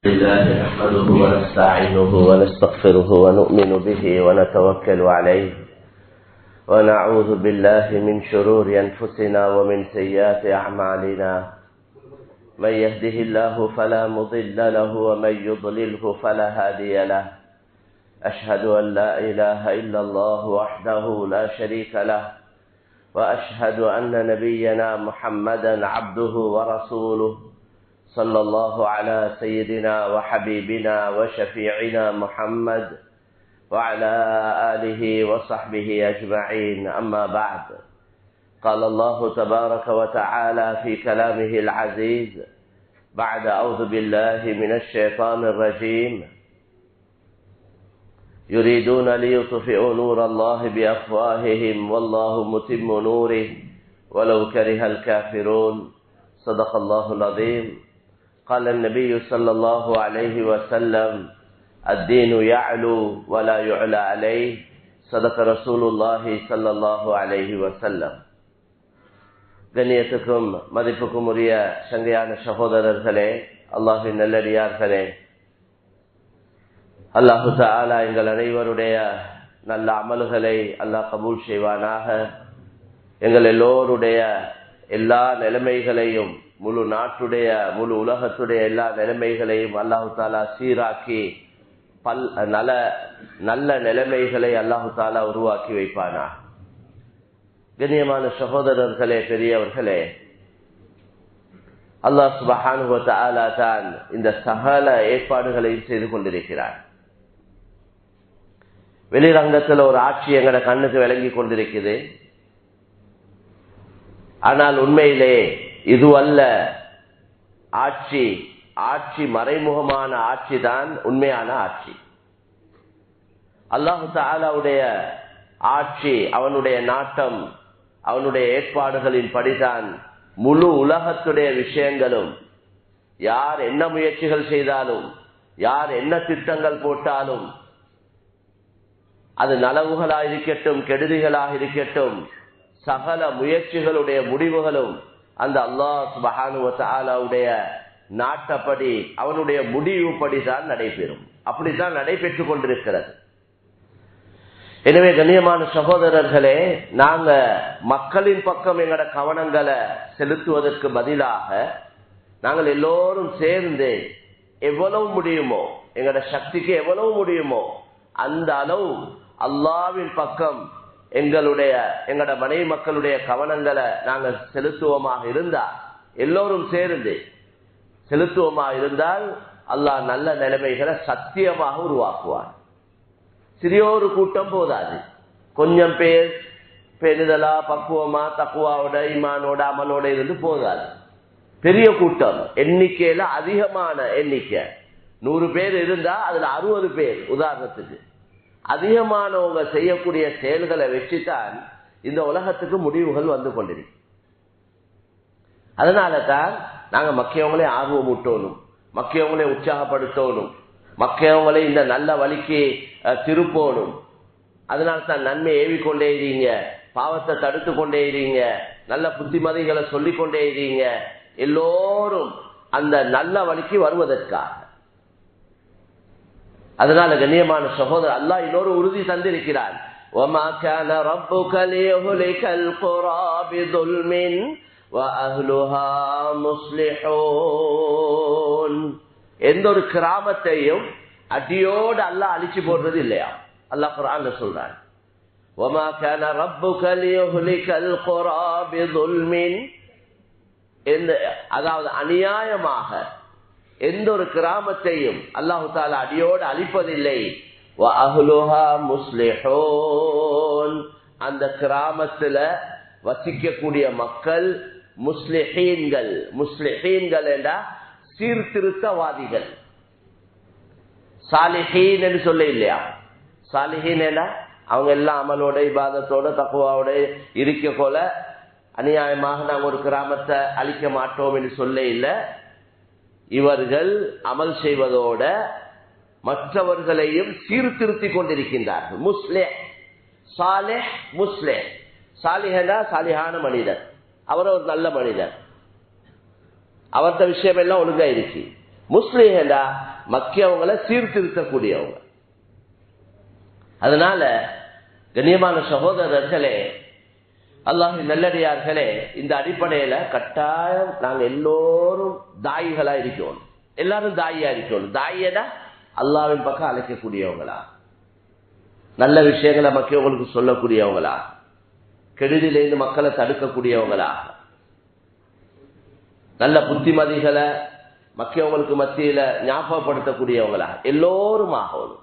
لله نحمده ونستعينه ونستغفره ونؤمن به ونتوكل عليه ونعوذ بالله من شرور أنفسنا ومن سيئات أعمالنا من يهده الله فلا مضل له ومن يضلله فلا هادي له أشهد أن لا إله إلا الله وحده لا شريك له وأشهد أن نبينا محمدا عبده ورسوله صلى الله على سيدنا وحبيبنا وشفيعنا محمد وعلى آله وصحبه أجمعين. أما بعد، قال الله تبارك وتعالى في كلامه العزيز بعد أعوذ بالله من الشيطان الرجيم: يريدون ليطفئوا نور الله بأفواههم والله متم نوره ولو كره الكافرون. صدق الله العظيم. قال النبي صلى الله عليه وسلم: الدين يعلو ولا يعلى عليه. صدق رسول الله صلى الله عليه وسلم. கண்ணியத்துக்கும் மதிப்புக்கும் உரிய சங்கையான சகோதரர்களே, அல்லாஹ்வின் நல்லடியார்களே, அல்லாஹு தஆலா எங்கள் அனைவருடைய நல்ல அமல்களை அல்லாஹ் கபூல் செய்வானாக. எங்கள் எல்லோருடைய எல்லா நிலைமைகளையும், முழு நாட்டுடைய முழு உலகத்துடைய எல்லா நிலைமைகளையும் அல்லாஹு தாலா சீராக்கி நல்ல நிலைமைகளை அல்லாஹு தாலா உருவாக்கி வைப்பானா. கண்ணியமான சகோதரர்களே, பெரியவர்களே, அல்லாஹ் சுப்ஹானஹு வ தஆலா தான் இந்த சகல ஏற்பாடுகளையும் செய்து கொண்டிருக்கிறார். வெளிரங்கத்தில் ஒரு ஆட்சி எங்கட கண்ணுக்கு விளங்கி கொண்டிருக்குது. ஆனால் உண்மையிலே இதுவல்ல ஆட்சி. ஆட்சி மறைமுகமான ஆட்சி தான் உண்மையான ஆட்சி. அல்லாஹு தஆலாவுடைய ஆட்சி, அவனுடைய நாட்டம், அவனுடைய ஏற்பாடுகளின் படிதான் முழு உலகத்துடைய விஷயங்களும். யார் என்ன முயற்சிகள் செய்தாலும், யார் என்ன திட்டங்கள் போட்டாலும், அது நலவுகளாக இருக்கட்டும் கெடுதிகளாக இருக்கட்டும், சகல முயற்சிகளுடைய முடிவுகளும் அந்த அல்லாஹ் சுப்ஹானஹு வ தஆலாவுடைய நாட்டப்படி, அவனுடைய முடிவுப்படி தான் நடைபெறும். அப்படித்தான் நடைபெற்றுக் கொண்டிருக்கிறது. எனவே கண்ணியமான சகோதரர்களே, நாங்க மக்களின் பக்கம் எங்களோட கவனங்களை செலுத்துவதற்கு பதிலாக நாங்கள் எல்லோரும் சேர்ந்து எவ்வளவு முடியுமோ, எங்களோட சக்திக்கு எவ்வளவு முடியுமோ அந்த அளவு அல்லாஹ்வின் பக்கம் எங்களோட மனைவி மக்களுடைய கவனங்களை நாங்கள் செலுத்துவோமாக இருந்தால், எல்லோரும் சேர்ந்து செலுத்துவோமாக இருந்தால் அல்லாஹ் நல்ல நிலைமைகளை சத்தியமாக உருவாக்குவார். சிறியோரு கூட்டம் போதாது. கொஞ்சம் பேர் பெரிதலா பக்குவமா தக்குவாவோட ஈமானோட அமலோட இருந்து போதாது. பெரிய கூட்டம், எண்ணிக்கையில அதிகமான எண்ணிக்கை, 100 பேர் இருந்தா அதுல 60 பேர் உதாரணத்துக்கு அதிகமானவங்க செய்யக்கூடிய செயல்களை வச்சுதான் இந்த உலகத்துக்கு முடிவுகள் வந்து கொண்டிருக்கு. அதனால தான் நாங்க மக்கியவங்களே ஆர்வம் ஊட்டணும், மக்கியவங்களே உற்சாகப்படுத்தணும், மக்கியவங்களே இந்த நல்ல வழிக்கு திருப்போணும். அதனால தான் நன்மை ஏவிக்கொண்டே இருங்க, பாவத்தை தடுத்து கொண்டே இருங்க, நல்ல புத்திமதிகளை சொல்லிக் கொண்டே இருங்க, எல்லோரும் அந்த நல்ல வழிக்கு வருவதற்காக. அதனால கண்ணியமான சகோதரர், அல்லாஹ் இன்னொரு உறுதி தந்திருக்கிறார். وَمَا كَانَ رَبُّكَ لِيُهْلِكَ الْقُرَى بِظُلْمٍ وَأَهْلُهَا مُصْلِحُونَ. எந்த ஒரு கிராமத்தையும் அடியோடு அல்லாஹ் அழிச்சு போடுறது இல்லையா? அல்லாஹ் குர்ஆன்ல சொல்றான், وَمَا كَانَ رَبُّكَ لِيُهْلِكَ الْقُرَى بِظُلْمٍ. அதாவது அநியாயமாக எந்த ஒரு கிராமத்தையும் அல்லாஹு தஆலா அடியோடு அழிப்பதில்லை. வஅஹ்லுஹா முஸ்லிஹூன். அந்த கிராமத்துல வசிக்கக்கூடிய மக்கள் முஸ்லிஹீன்கள். முஸ்லிஹீன்கள் என்றா சீர்திருத்தவாதிகள். சாலிஹீன் என்று சொல்ல இல்லையா? சாலிஹீன் என்றா அவங்க எல்லாம் அமலோட இபாதத்தோட தக்வாவோட இருக்க போல அநியாயமாக நாங்கள் ஒரு கிராமத்தை அழிக்க மாட்டோம் என்று சொல்ல இல்லை. இவர்கள் அமல் செய்வதோட மற்றவர்களையும் சீர்திருத்திக் கொண்டிருக்கின்றார்கள். முஸ்லிஹ், சாலிஹ், முஸ்லிஹ். சாலிஹனா சாலிஹான மனிதர், அவர் ஒரு நல்ல மனிதர், அவர்த விஷயம் எல்லாம் ஒழுங்கா இருக்கு. முஸ்லிஹா மக்கியவங்களை சீர்திருத்தக்கூடியவங்க. அதனால கண்ணியமான சகோதரர்களே, அல்லாஹ்வின் நல்லடியார்களே, இந்த அடிப்படையில கட்டாயம் நாங்க எல்லோரும் தாயிகளா இருக்கணும். எல்லாரும் தாயியா இருக்கணும். தாயியடா அல்லாஹ்வின் பக்கம் அழைக்கக்கூடியவங்களா, நல்ல விஷயங்களை மக்களுக்கு சொல்லக்கூடியவங்களா, கெடுதியிலிருந்து மக்களை தடுக்கக்கூடியவங்களா, நல்ல புத்திமதிகளை மக்களுக்கு மத்தியில ஞாபகப்படுத்தக்கூடியவங்களா எல்லோரும் ஆகணும்.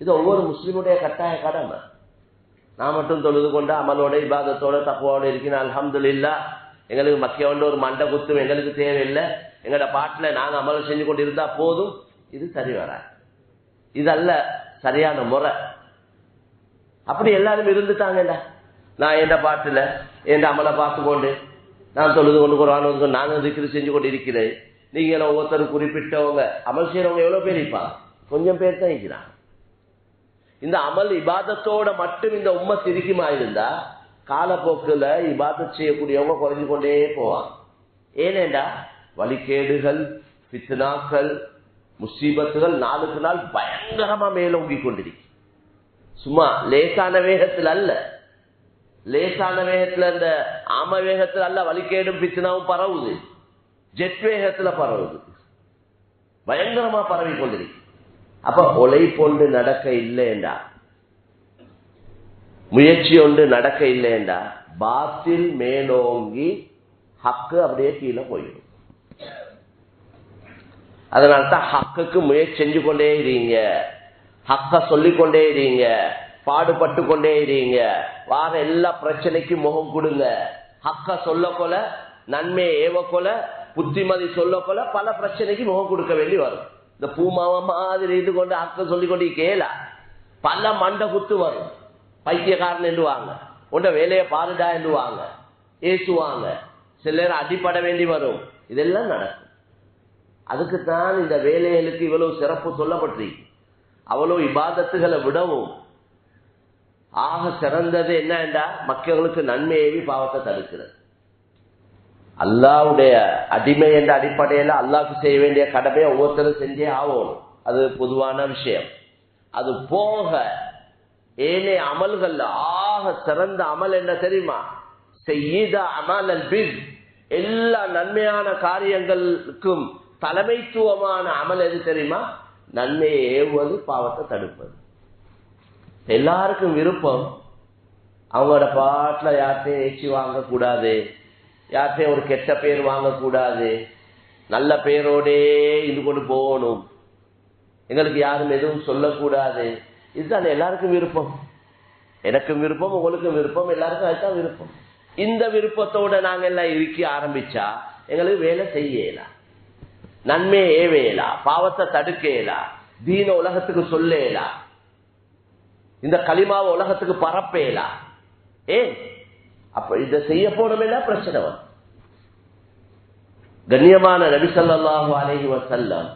இது ஒவ்வொரு முஸ்லிமுடைய கட்டாய கடமை. நான் மட்டும் தொழுது கொண்டு அமலோட இபாதத்தோட தக்குவோட இருக்கேன், அல்ஹம்துலில்லாஹ், எங்களுக்கு மக்கியவண்ட ஒரு மண்டை குத்தும் எங்களுக்கு தேவையில்லை, எங்களோட பாட்டுல நாங்க அமல் செஞ்சு கொண்டு இருந்தா போதும், இது சரி வராது. இதல்ல சரியான முறை. அப்படி எல்லாரும் இருந்துட்டாங்கல்ல, நான் எந்த பாட்டுல எந்த அமலை பார்த்து கொண்டு நான் தொழுது கொண்டு குர்ஆன் நானும் திக்ர் செஞ்சு கொண்டு இருக்கிறேன். நீங்க ஒவ்வொருத்தரும் குறிப்பிட்டவங்க அமல் செய்யறவங்க எவ்வளவு பேர் இருப்பாங்க? கொஞ்சம் பேர் தான் இருக்கிறாங்க. இந்த அமல் இபாதத்தோட மட்டும் இந்த உம்மத் இருக்குமா இருந்தா காலப்போக்குல இபாதத் செய்யக்கூடியவங்க குறைஞ்சு கொண்டே போவாங்க. ஏனேண்டா வழிகேடுகள், ஃபித்னாக்கள், முசீபத்துகள் நாளுக்கு நாள் பயங்கரமா மேலோங்கி கொண்டிருக்கு. சும்மா லேசான வேகத்தில் அல்ல, லேசான வேகத்துல இந்த ஆம வேகத்துல அல்ல, வழிகேடும் பித்னாவும் பரவுது, ஜெட் வேகத்துல பரவுது, பயங்கரமா பரவி கொண்டிருக்கு. அப்ப ஒலை கொண்டு நடக்க இல்லைண்டா, முயற்சி ஒன்று நடக்க இல்லைண்டா பாத்தில் மேலோங்கி ஹக்கு அப்படியே கீழே போயிடும். அதனால்தான் ஹக்குக்கு முயற்சி செஞ்சு கொண்டே இருங்க, ஹக்க சொல்லிக்கொண்டே இருங்க, பாடுபட்டு கொண்டே இருங்க, வார எல்லா பிரச்சனைக்கும் முகம் கொடுங்க. ஹக்க சொல்ல கொல, நன்மையை ஏவ கொல, புத்திமதி சொல்ல கொல பல பிரச்சனைக்கு முகம் கொடுக்க வேண்டி வரும். இந்த பூமாவ மாதிரி இது கொண்டு ஹக்க சொல்லிக் கொண்டு கேளா பல மண்டை குத்து வரும். பைத்தியக்காரன் என்றுவாங்க, உண்ட வேலையை பாருடா என்றுவாங்க, ஏசுவாங்க, சில நேரம் அடிப்பட வேண்டி வரும். இதெல்லாம் நடக்கும். அதுக்குத்தான் இந்த வேலைகளுக்கு இவ்வளவு சிறப்பு சொல்லப்பட்டிருக்கு. அவ்வளவு இபாதத்துகளை விடவும் ஆக சிறந்தது என்னண்டா மக்களுக்கு நன்மையேவி பாவத்தை தடுக்கிறது. அல்லாஹ்வுடைய அடிமை என்ற அடிப்படையில அல்லாஹ்க்கு செய்ய வேண்டிய கடமையை ஒவ்வொருத்தரும் செஞ்சே ஆகணும். அது பொதுவான விஷயம். அது போக ஏனைய அமல்கள் ஆக சிறந்த அமல் என்ன தெரியுமா? செய்த அமல் அல் பிர், எல்லா நன்மையான காரியங்களுக்கும் தலைமைத்துவமான அமல் எது தெரியுமா? நன்மையை ஏவுவது, பாவத்தை தடுப்பது. எல்லாருக்கும் விருப்பம் அவங்களோட பாட்டுல யார்கிட்டையும் ஏச்சி வாங்கக்கூடாது, யார்கிட்டையும் ஒரு கெட்ட பேர் வாங்கக்கூடாது, நல்ல பேரோடே இது கொண்டு போகணும், எங்களுக்கு யாரும் எதுவும் சொல்லக்கூடாது. இதுதான் எல்லாருக்கும் விருப்பம். எனக்கும் விருப்பம், உங்களுக்கும் விருப்பம், எல்லாருக்கும் அதுதான் விருப்பம். இந்த விருப்பத்தோட நாங்க எல்லாம் இருக்க ஆரம்பிச்சா எங்களுக்கு வேலை செய்யலாம், நன்மையை ஏவேலாம், பாவத்தை தடுக்கலாம், தீன உலகத்துக்கு சொல்லலாம், இந்த களிமாவை உலகத்துக்கு பரப்பேலாம். ஏன் அப்ப இதை செய்ய போனோம்னா பிரச்சனை வரும். கண்ணியமான நபி ஸல்லல்லாஹு அலைஹி வஸல்லம்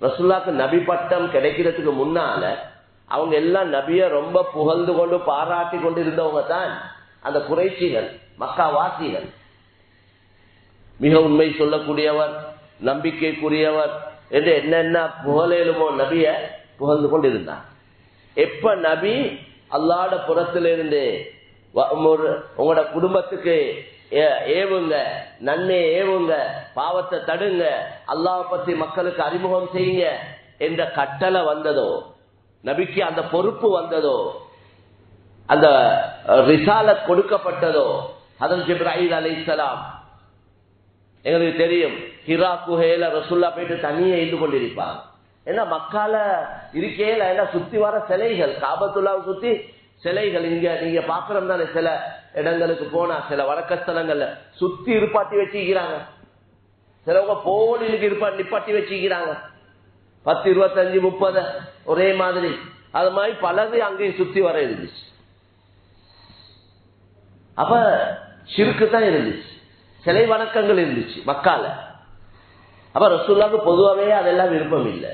ரசூலுல்லாஹ்க்கு நபி பட்டம் கிடைக்கிறதுக்கு முன்னால அவங்க எல்லாம் நபியை ரொம்ப புகழ்ந்து கொண்டு பாராட்டி கொண்டு இருந்தவங்க தான் அந்த குறைஷிகள், மக்கா வாசிகள். மிக உண்மை சொல்லக்கூடியவர், நம்பிக்கைக்குரியவர் என்று என்னென்ன புகழேலுமோ நபிய புகழ்ந்து கொண்டு இருந்தார். எப்ப நபி அல்லாஹ்வுட புறத்திலிருந்து உங்களோட குடும்பத்துக்கு ஏவுங்க, நன்மையை ஏவுங்க, பாவத்தை தடுங்க, அல்லாஹ் பத்தி மக்களுக்கு அறிமுகம் செய்யுங்க என்ற கட்டளை வந்ததோ, நபிக்கு அந்த பொறுப்பு வந்ததோ, அந்த ரிசாலத் கொடுக்கப்பட்டதோ, ஹதரத் ஜிப்ராயில் அலைஹிஸ்ஸலாம் எங்களுக்கு தெரியும் ஹிரா குஹையில ரசூலுல்லாஹ் போயிட்டு தனியே இருந்து கொண்டிருப்பாங்க. ஏன்னா மக்கால இருக்கேல ஏன்னா சுத்தி வர சிலைகள், காபத்துல்லாவை சுத்தி சிலைகள். இங்க நீங்க பாக்குறோம் தானே, சில இடங்களுக்கு போனா சில வழக்கஸ்தலங்கள்ல சுத்தி இருப்பாட்டி வச்சுக்கிறாங்க, சிலவங்க போலிக்கு நிப்பாட்டி வச்சுக்கிறாங்க, 10, 25, 30 ஒரே மாதிரி. அது மாதிரி பலது அங்கேயும் சுத்தி வர இருந்துச்சு. அப்ப ஷிர்க்கு தான் இருந்துச்சு, சிலை வணக்கங்கள் இருந்துச்சு மக்கால. அப்ப ரசூலுல்லாஹ்க்கு பொதுவாகவே அதெல்லாம் விருப்பம் இல்லை.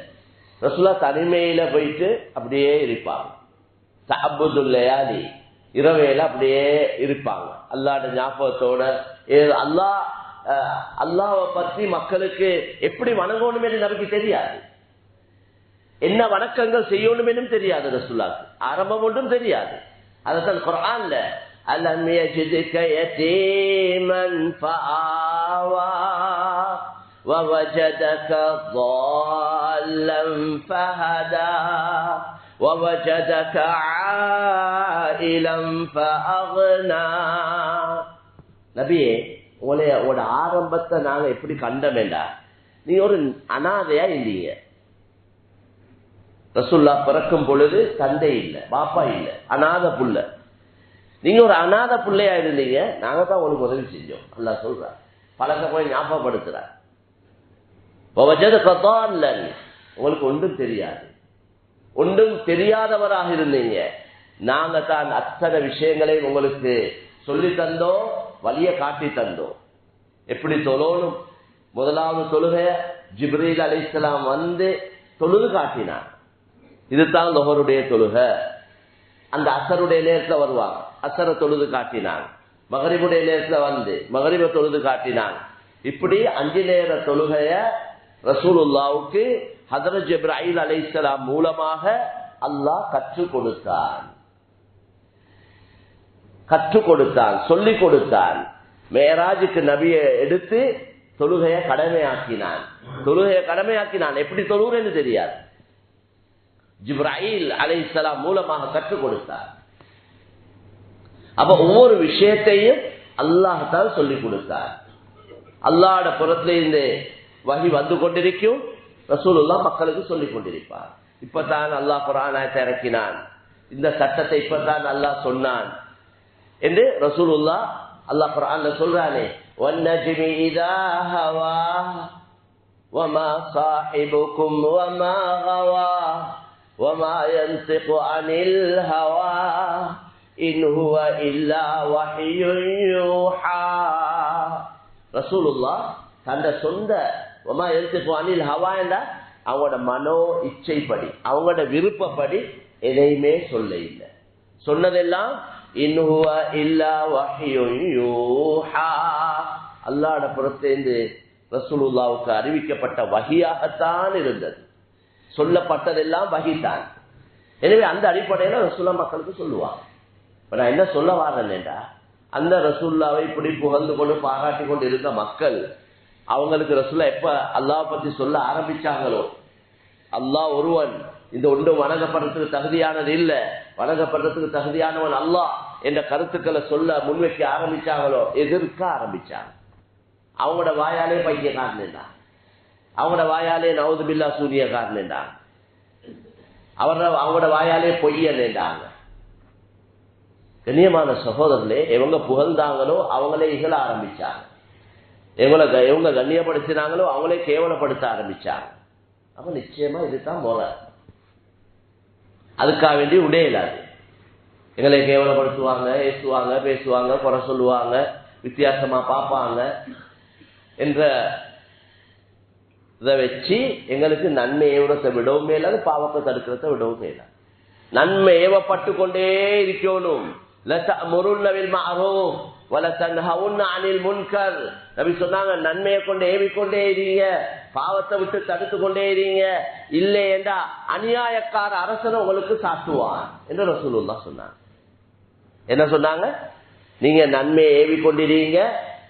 ரசூலுல்லாஹ் தனிமையில போயிட்டு அப்படியே இருப்பாங்க. தஅப்புதுல்லையாலி, இரவையில அப்படியே இருப்பாங்க அல்லாஹ்வுடைய ஞாபகத்தோட. அல்லாஹ்வை பற்றி மக்களுக்கு எப்படி வணங்கணுமே நபிக்கு தெரியாது. என்ன வணக்கங்கள் செய்யணும் என்னும் தெரியாது ரசூலுல்லாஹ்க்கு, ஆரம்பம் ஒன்றும் தெரியாது. அதான் குர்ஆன்ல அலம் யஜிதுக யதீமன் ஃபஆவா ووجدك ضالا فهدى ووجدك عائلا فأغنى. நபியே, உங்களோட ஆரம்பத்தை நாங்க எப்படி கண்டமேண்டா, நீ ஒரு அனாதையா இல்லீங்க. ரசூலுல்லாஹ் பிறக்கும் பொழுது தந்தை இல்ல, பாப்பா இல்ல, அனாதை புள்ள. நீங்க ஒரு அனாதை புள்ளையா இருந்தீங்க, நாங்க தான் உங்களுக்கு உதவி செஞ்சோம். அல்லாஹ் சொல்றார், பழக்க போய் ஞாபகப்படுத்துறார். உங்களுக்கு ஒன்றும் தெரியாது, ஒன்றும் தெரியாதவராக இருந்தீங்க, நாங்க தான் அத்தனை விஷயங்களை உங்களுக்கு சொல்லி தந்தோம், வழிய காட்டி தந்தோம். எப்படி தொழணும், முதலாவது தொழுகை ஜிப்ரீல் அலைஹிஸ்ஸலாம் வந்து தொழுது காட்டினார். இதுதான் லுஹருடைய தொழுகை. அந்த அசருடைய நேரத்தில் வருவாங்க, அசர தொழுது காட்டினான். மகரிபுடைய நேரத்தில் வந்து மகரிப தொழுது காட்டினான். இப்படி 5 நேர தொழுகைய ரசூலுல்லாஹ்வுக்கு ஹஜ்ரத் ஜிப்ரீல் அலைஹிஸ்ஸலாம் மூலமாக அல்லாஹ் கற்றுக் கொடுத்தான், சொல்லிக் கொடுத்தான். மேராஜுக்கு நபியை எடுத்து தொழுகையை கடமையாக்கினான். எப்படி தொழுகிறேன்னு தெரியாது, ஜிப்ரீல் அலைஹிஸ்ஸலாம் மூலமாக கற்றுக் கொடுத்தார். அப்ப ஒவ்வொரு விஷயத்தையும் அல்லாஹ் தான் சொல்லிக் கொடுத்தார். அல்லாஹ்வுடைய புறத்துல இருந்து வஹி வந்து கொண்டிருக்கும், ரசூலுல்லாஹ் மக்களுக்கு சொல்லிக் கொண்டிருப்பார். இப்பதான் அல்லாஹ் குர்ஆனை இறக்கினான், இந்த சட்டத்தை இப்பதான் அல்லாஹ் சொன்னான் என்று ரசூலுல்லாஹ் அல்லாஹ் குர்ஆன்ல சொல்றானே, வன்னஜ்மி இதா ஹவா வமா ஸாஹிபுக்கும் வமா கவா வமா யன்திகு அனில் ஹவா இன் ஹுவ இல்லா வஹ்யுன் யூஹா. ரசூலுல்லாஹ் தந்த சொந்த வமா யன்திகு அனில் ஹவா என்ற அவங்களோட மனோ இச்சைப்படி, அவங்களோட விருப்பப்படி எதையுமே சொல்ல இல்லை. சொன்னதெல்லாம் இன் ஹுவ இல்லா வஹ்யுன் யூஹா, அல்லாஹ்வுடைய புறத்திலிருந்து ரசூலுல்லாஹ்வுக்கு அறிவிக்கப்பட்ட வஹியாகத்தான் இருந்தது. சொல்லப்பட்டதெல்லாம் வஹிதான். எனவே அந்த அடிப்படையில ரசூலுல்லாஹ் மக்களுக்கு சொல்லுவாங்க. இப்ப நான் என்ன சொல்ல வாரேன்டா, அந்த ரசூலுல்லாஹ்வை இப்படி புகழ்ந்து கொண்டு பாராட்டி கொண்டு இருந்த மக்கள், அவங்களுக்கு ரசூலுல்லாஹ் எப்ப அல்லாஹ் பத்தி சொல்ல ஆரம்பிச்சாங்களோ, அல்லாஹ் ஒருவன், இந்த ஒன்று வணங்கப்படுறதுக்கு தகுதியானது இல்ல, வணங்கப்படுறதுக்கு தகுதியானவன் அல்லாஹ் என்ற கருத்துக்களை சொல்ல முன்வைக்க ஆரம்பிச்சாங்களோ, எதிர்க்க ஆரம்பிச்சாங்க. அவங்களோட வாயாலே பைத்தியக்காரன், அவங்களோட வாயாலே நவுது பில்லா சூரியக்காரன், அவங்களோட வாயாலே பொய்யன்றாங்க. கண்ணியமான சகோதரர்களே, இவங்க புகழ்ந்தாங்களோ அவங்களே இகழ ஆரம்பிச்சாங்க, இவங்க கண்ணியப்படுத்தினாங்களோ அவங்களே கேவலப்படுத்த ஆரம்பிச்சாங்க. அப்ப நிச்சயமா இதுதான் முறை. அதுக்காக வேண்டி உடையலாது. எங்களை கேவலப்படுத்துவாங்க, ஏசுவாங்க, பேசுவாங்க, குறை சொல்லுவாங்க, வித்தியாசமா பார்ப்பாங்க என்ற இதை வச்சு எங்களுக்கு நன்மை ஏவுறதை விடவும் மேலாது, பாவத்தை தடுக்கிறத விடவும் மேலாது. நன்மை ஏவப்பட்டு கொண்டே இருக்கணும். நபி சொன்னாங்க, நன்மையை கொண்டு ஏவிக்கொண்டே இருங்க, பாவத்தை விட்டு தடுத்து கொண்டே இருங்க, இல்லை என்றா அநியாயக்கார அரசனை உங்களுக்கு சாட்டுவான் என்று ரசூலுல்லாஹ் சொன்னாங்க. என்ன சொன்னாங்க? நீங்க நன்மையை ஏவிக்கொண்டிருங்க,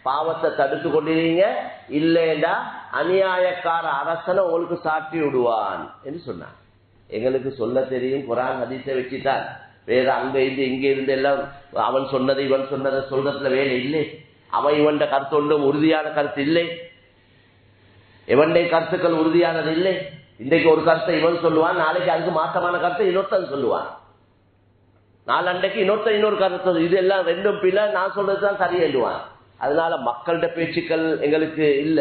பாவத்தை தடுத்து கொண்டிருங்க, இல்லைண்டா அநியாயக்கார அரசனை உங்களுக்கு சாட்டி விடுவான் என்று சொன்னாங்க. எங்களுக்கு சொல்ல தெரியும், குர்ஆன் ஹதீஸை வச்சுதான், வேற அங்க இருந்து இங்க இருந்து எல்லாம் அவன் சொன்னது இவன் சொன்னதை சொல்றதுல வேலை இல்லை. அவன் இவன் கருத்து ஒன்றும் உறுதியான கருத்து இல்லை, இவனுடைய கருத்துக்கள் உறுதியானது இல்லை. இன்றைக்கு ஒரு கருத்தை இவன் சொல்லுவான், நாளைக்கு அதுக்கு மாற்றமான கருத்தை இன்னொருத்தன் சொல்லுவான், நாளண்டைக்கு இன்னொரு கருத்து. இது எல்லாம் ரெண்டும் பிள்ளை, நான் சொல்றதுதான் சரி எழுதுவான். அதனால மக்கள்கிட்ட பேச்சுக்கள் எங்களுக்கு இல்ல,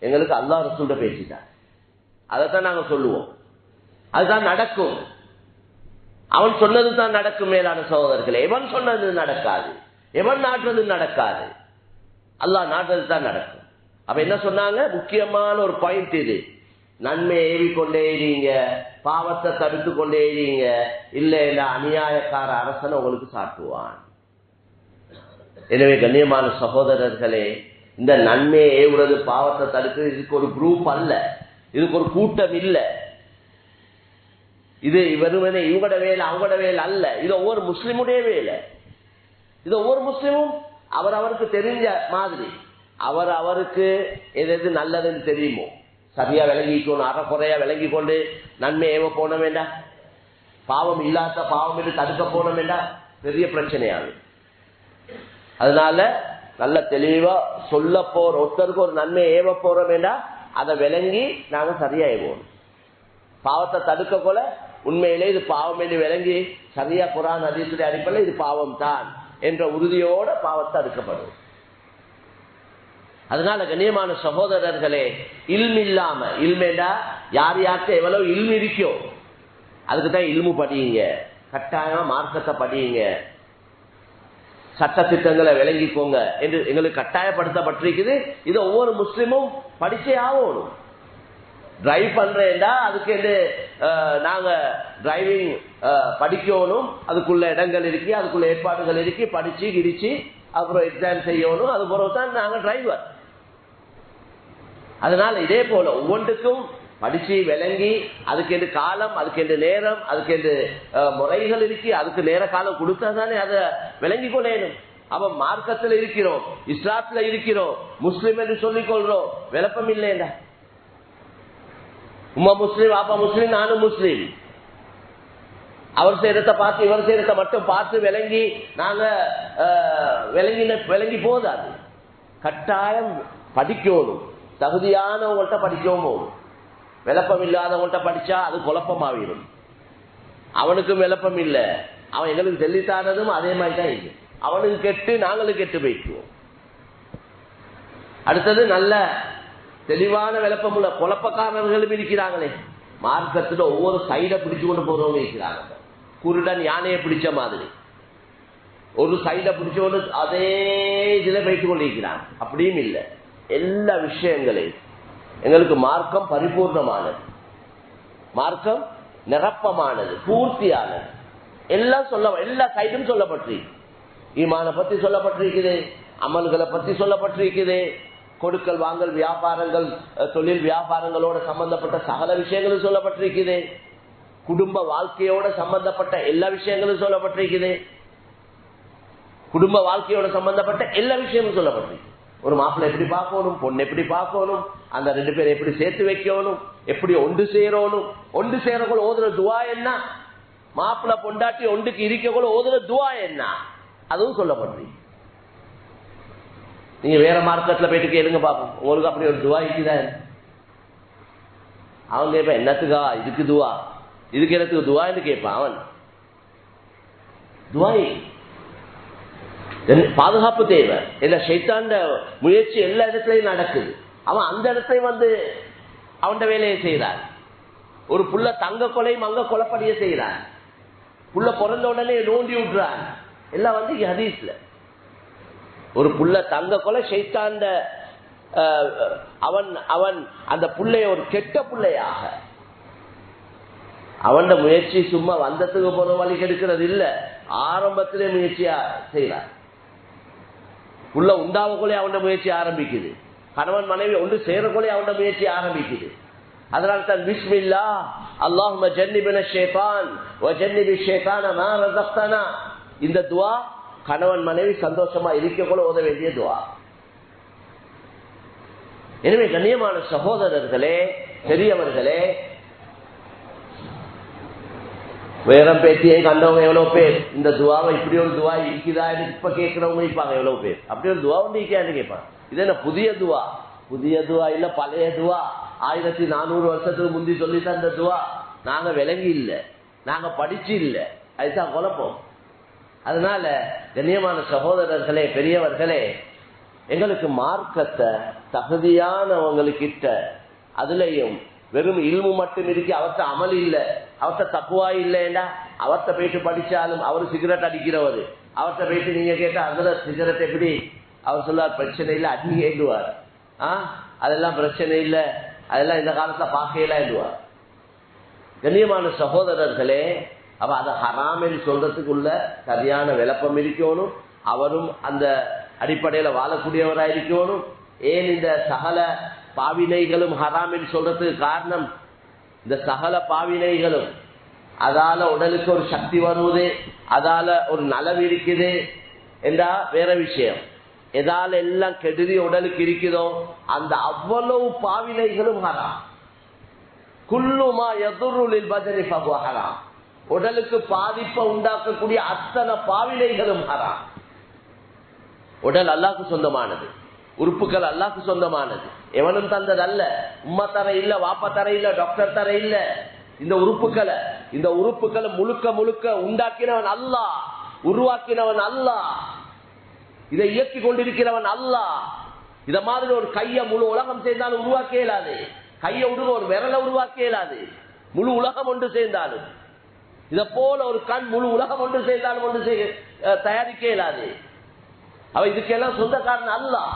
எங்களுக்கு அல்லாஹ் ரசூலுடைய பேச்சு தான். அதைத்தான் நாங்க சொல்லுவோம், அதுதான் நடக்கும். அவன் சொன்னது தான் நடக்கும். மேலான சகோதரர்களே, எவன் சொன்னது நடக்காது, எவன் நாட்டுறது நடக்காது, அல்லாஹ் நாட்டுறது தான் நடக்கும். அப்ப என்ன சொன்னாங்க? முக்கியமான ஒரு பாயிண்ட் இது, நன்மையை ஏவிக்கொண்டே இருங்க, பாவத்தை தடுத்து கொண்டே இருங்க, இல்லை அநியாயக்கார அரசனை உங்களுக்கு சாட்டுவான். எனவே கண்ணியமான சகோதரர்களே, இந்த நன்மையை ஏவுறது, பாவத்தை தடுக்கிறது, இதுக்கு ஒரு குரூப் அல்ல, இதுக்கு ஒரு கூட்டம் இல்லை. இது வெறுமனே இவங்களோட வேலை அவங்களோட வேலை அல்ல. இது ஒவ்வொரு முஸ்லிமுடைய வேலை. இது ஒவ்வொரு முஸ்லிமும் அவருக்கு தெரிஞ்ச மாதிரி அவருக்கு எது எது நல்லதுன்னு தெரியுமோ சரியா விளங்கிக்கணும். அறக்குறையா விளங்கி கொண்டு நன்மை ஏவ போன வேண்டாம், பாவம் இல்லாத பாவம் என்று தடுக்க போன வேண்டாம், பெரிய பிரச்சனையாகும். அதனால நல்ல தெளிவா சொல்ல போற ஒருத்தருக்கு ஒரு நன்மை ஏவ போற வேண்டாம், அதை விளங்கி நாங்க சரியா ஏவோம். பாவத்தை தடுக்க போல உண்மையிலே இது பாவம் என்று விளங்கி சரியா குர்ஆன் ஹதீஸுடைய அடிப்படையில் இது பாவம் தான் என்ற உறுதியோட பாவத்தை தடுக்கப்படும். அதனால கண்ணியமான சகோதரர்களே, இல்மில்லாம இல்மேண்டா யார் யாருக்கு எவ்வளவு இல்மு இருக்கோ அதுக்குதான் இல்மு படியுங்க, கட்டாயமா மார்க்கத்தை படியுங்க, சட்ட திட்டங்களை விளங்கிக்கோங்க என்று எங்களுக்கு கட்டாயப்படுத்தப்பட்டிருக்குது. இது ஒவ்வொரு முஸ்லிமும் படிச்சே ஆகணும். டிரைவ் பண்றேன்டா அதுக்கு நாங்க டிரைவிங் படிக்கணும், அதுக்குள்ள இடங்கள் இருக்கு, அதுக்குள்ள ஏற்பாடுகள் இருக்கு, படிச்சு கிடிச்சு அப்புறம் எக்ஸாம் செய்யணும், அது பிறகுதான் நாங்க டிரைவர். அதனால இதே போல ஒவ்வொன்றுக்கும் படிச்சு விளங்கி அதுக்கு காலம், அதுக்கு நேரம், அதுக்கு முறைகள் இருக்கு, அதுக்கு நேர காலம் கொடுத்தா தானே அதை விளங்கி கொள்ளணும். அவன் மார்க்கத்தில் இருக்கிறோம், இஸ்லாத்துல இருக்கிறோம், முஸ்லிம் என்று சொல்லிக் கொள்றோம், விளப்பம் இல்லையா? உம்மா முஸ்லீம், அப்பா முஸ்லீம், நானும் முஸ்லீம். அவர் செய்யறத பார்த்து இவர் செய்யறத மட்டும் பார்த்து விளங்கி நாங்க விளங்கி போதாது. கட்டாயம் படிக்கணும், தகுதியானவங்கள்ட்ட படிக்கவும். விளப்பம் இல்லாதவங்கள்ட்ட படிச்சா அது குழப்பமாவிடும். அவனுக்கும் விளப்பம் இல்லை, அவன் எங்களுக்கு சொல்லித்தானதும் அதே மாதிரி தான் இல்லை. அவனுக்கு கெட்டு நாங்களும் கெட்டு போயிடுவோம். அடுத்தது நல்ல தெளிவான விளப்பம் உள்ள குழப்பக்காரர்களும் இருக்கிறாங்களே. மார்க்கத்துல ஒவ்வொரு சைடை பிடிச்சு கொண்டு போறவங்க இருக்கிறாங்க. குருடன் யானையை பிடிச்ச மாதிரி ஒரு சைடை பிடிச்சு கொண்டு அதே இதுல போயிட்டு கொண்டிருக்கிறாங்க. அப்படியும் இல்லை, எல்லா விஷயங்களையும் எங்களுக்கு மார்க்கம் பரிபூர்ணமானது, மார்க்கம் நிரப்பமானது, பூர்த்தியானது. எல்லாம் எல்லா சைடும் சொல்லப்பட்டிருக்கு. ஈமான பத்தி சொல்லப்பட்டிருக்குது, அமல்களை பத்தி சொல்லப்பட்டிருக்குது, கொடுக்கல் வாங்கல் வியாபாரங்கள், தொழில் வியாபாரங்களோட சம்பந்தப்பட்ட சகல விஷயங்களும் சொல்லப்பட்டிருக்குது, குடும்ப வாழ்க்கையோட சம்பந்தப்பட்ட எல்லா விஷயங்களும் சொல்லப்பட்டிருக்குது, குடும்ப வாழ்க்கையோட சம்பந்தப்பட்ட எல்லா விஷயமும் சொல்லப்பட்டிருக்கு. ஒரு மாப்பிள்ளை எப்படி பார்க்கணும், பொண்ணு எப்படி பார்க்கணும், அந்த ரெண்டு பேரை எப்படி சேர்த்து வைக்கணும், எப்படி ஒன்று சேரணும், ஒன்று சேரக்குள்ள ஓதுற துவா என்ன, மாப்பிள்ளை பொண்டாட்டி ஒன்றுக்கு இருக்கக்குள்ள ஓதுற துவா என்ன, அதுவும் சொல்லப்பட்டிருக்கு. நீங்க வேற மார்க்கெட்ல போயிட்டு கேளுங்க பாப்போம், உங்களுக்கு அப்படி ஒரு துவா இருக்குதான்? அவன் கேட்பான், என்னத்துக்கா இதுக்கு துவா, இதுக்கு என்னத்துக்கு துவான்னு கேட்பான். அவன் துவாய் பாதுகாப்பு தேவை. இல்ல ஷைத்தான்ட முயற்சி எல்லா இடத்துலயும் நடக்குது. அவன் அந்த இடத்துல அவன் வேலையை செய்யறான். ஒரு புள்ள தங்க கொலையும் அங்க கொலைப்படிய செய்யறான். புள்ள பிறந்த உடனே நோண்டி விட்டுறான். எல்லாம் ஹதீஸ்ல ஒரு புள்ள தங்க கொலை ஷைத்தான்ட அவன் அந்த புள்ளைய ஒரு கெட்ட புள்ளையாக, அவன் முயற்சி சும்மா வந்ததுக்கு போற வழி கெடுக்கிறது இல்ல, ஆரம்பத்திலே முயற்சியா செய்யறான். உள்ள உண்டாவக்குள்ளே அவன் முயற்சி ஆரம்பிக்குது, கணவன் மனைவி ஒன்று சேரக்குள்ளே அவன் முயற்சி ஆரம்பிக்குது. அதனால தான் பிஸ்மில்லா அல்லாஹும்ம ஜன்னிபின ஷைத்தான் வ ஜன்னிபி ஷைத்தான மா ரஸக்தனா, இந்த துஆ கணவன் மனைவி சந்தோஷமா இருக்கக்குள்ள ஓத வேண்டிய துஆ. எனவே கண்ணியமான சகோதரர்களே, பெரியவர்களே, வேறம் பேத்தியை கண்டவங்க எவ்வளவு பேர் இந்த துவாவை இப்படி ஒரு துவா இருக்குதா இப்ப கேட்கிறவங்க இருப்பாங்க எவ்வளவு பேர். அப்படி ஒரு துவா வந்து இருக்கான்னு கேட்பாங்க. இது என்ன புதிய துவா? புதிய துவா இல்ல, பழைய துவா, 1400 வருஷத்துக்கு முந்தி சொல்லி தந்த துவா. நாங்க விளங்கி இல்ல, நாங்க படிச்சு இல்ல, அதுதான் குழப்பம். அதனால கண்ணியமான சகோதரர்களே, பெரியவர்களே, எங்களுக்கு மார்க்கத்தை தகுதியானவங்களுக்கிட்ட அதுலயும் வெறும் இல்மு மட்டும் இருக்கு, அவர்த்த அமல் இல்ல, அவர்த்த தக்குவா இல்லைன்னா அவர்த்த போயிட்டு படிச்சாலும் அவரு சிகரெட் அடிக்கிறவரு, அவர்த்த போயிட்டு நீங்க கேட்டா அதுல சிகரெட் எப்படி, அவர் சொல்லுவார் பிரச்சனை இல்லை அடிங்க எழுதுவார். அதெல்லாம் பிரச்சனை இல்லை, அதெல்லாம் இந்த காலத்துல பார்க்கலாம் எழுதுவார். கண்ணியமான சகோதரர்களே, அவ அதை ஹராமில் சொல்றதுக்குள்ள சரியான விளப்பம் இருக்கணும். அவரும் அந்த அடிப்படையில வாழக்கூடியவராக இருக்கணும். ஏன் இந்த சகல பாவினைகளும் ஹராமில் சொல்றதுக்கு காரணம், இந்த சகல பாவினைகளும் அதால உடலுக்கு ஒரு சக்தி வருவது, அதால ஒரு நலவு இருக்குது என்றா வேற விஷயம். எதால எல்லாம் கெடுதி உடலுக்கு இருக்குதோ அந்த அவ்வளவு பாவினைகளும் ஹராம். குல்லுமா யதுருலில் பஜரி ஃபஹுவ ஹராம். உடலுக்கு பாதிப்பை உண்டாக்கக்கூடிய அத்தனை பாவினைகளும் ஹராம். உடல் அல்லாஹ்வுக்கு சொந்தமானது, உறுப்புகள் அல்லாஹ்வுக்கு சொந்தமானது, எவனும் தந்தது அல்ல. உம்மா தர இல்ல, வாப்பா தர இல்ல, டாக்டர் தர இல்ல. இந்த உறுப்புகளை முழுக்க முழுக்க உண்டாக்கினவன் அல்லாஹ், உருவாக்கினவன் அல்லாஹ், இதை இயக்கி கொண்டிருக்கிறவன் அல்லாஹ். இத மாதிரி ஒரு கைய முழு உலகம் சேர்ந்தாலும் உருவாக்க இயலாது. கையை விடுங்க, ஒரு விரலை உருவாக்க இயலாது. முழு உலகம் ஒன்று சேர்ந்தாலும், இத போல ஒரு கண் முழு உலகம் ஒன்று சேர்ந்தாலும் ஒன்று தயாரிக்க இயலாது. அவ இதுக்கெல்லாம் சொந்தக்காரன் அல்லாஹ்.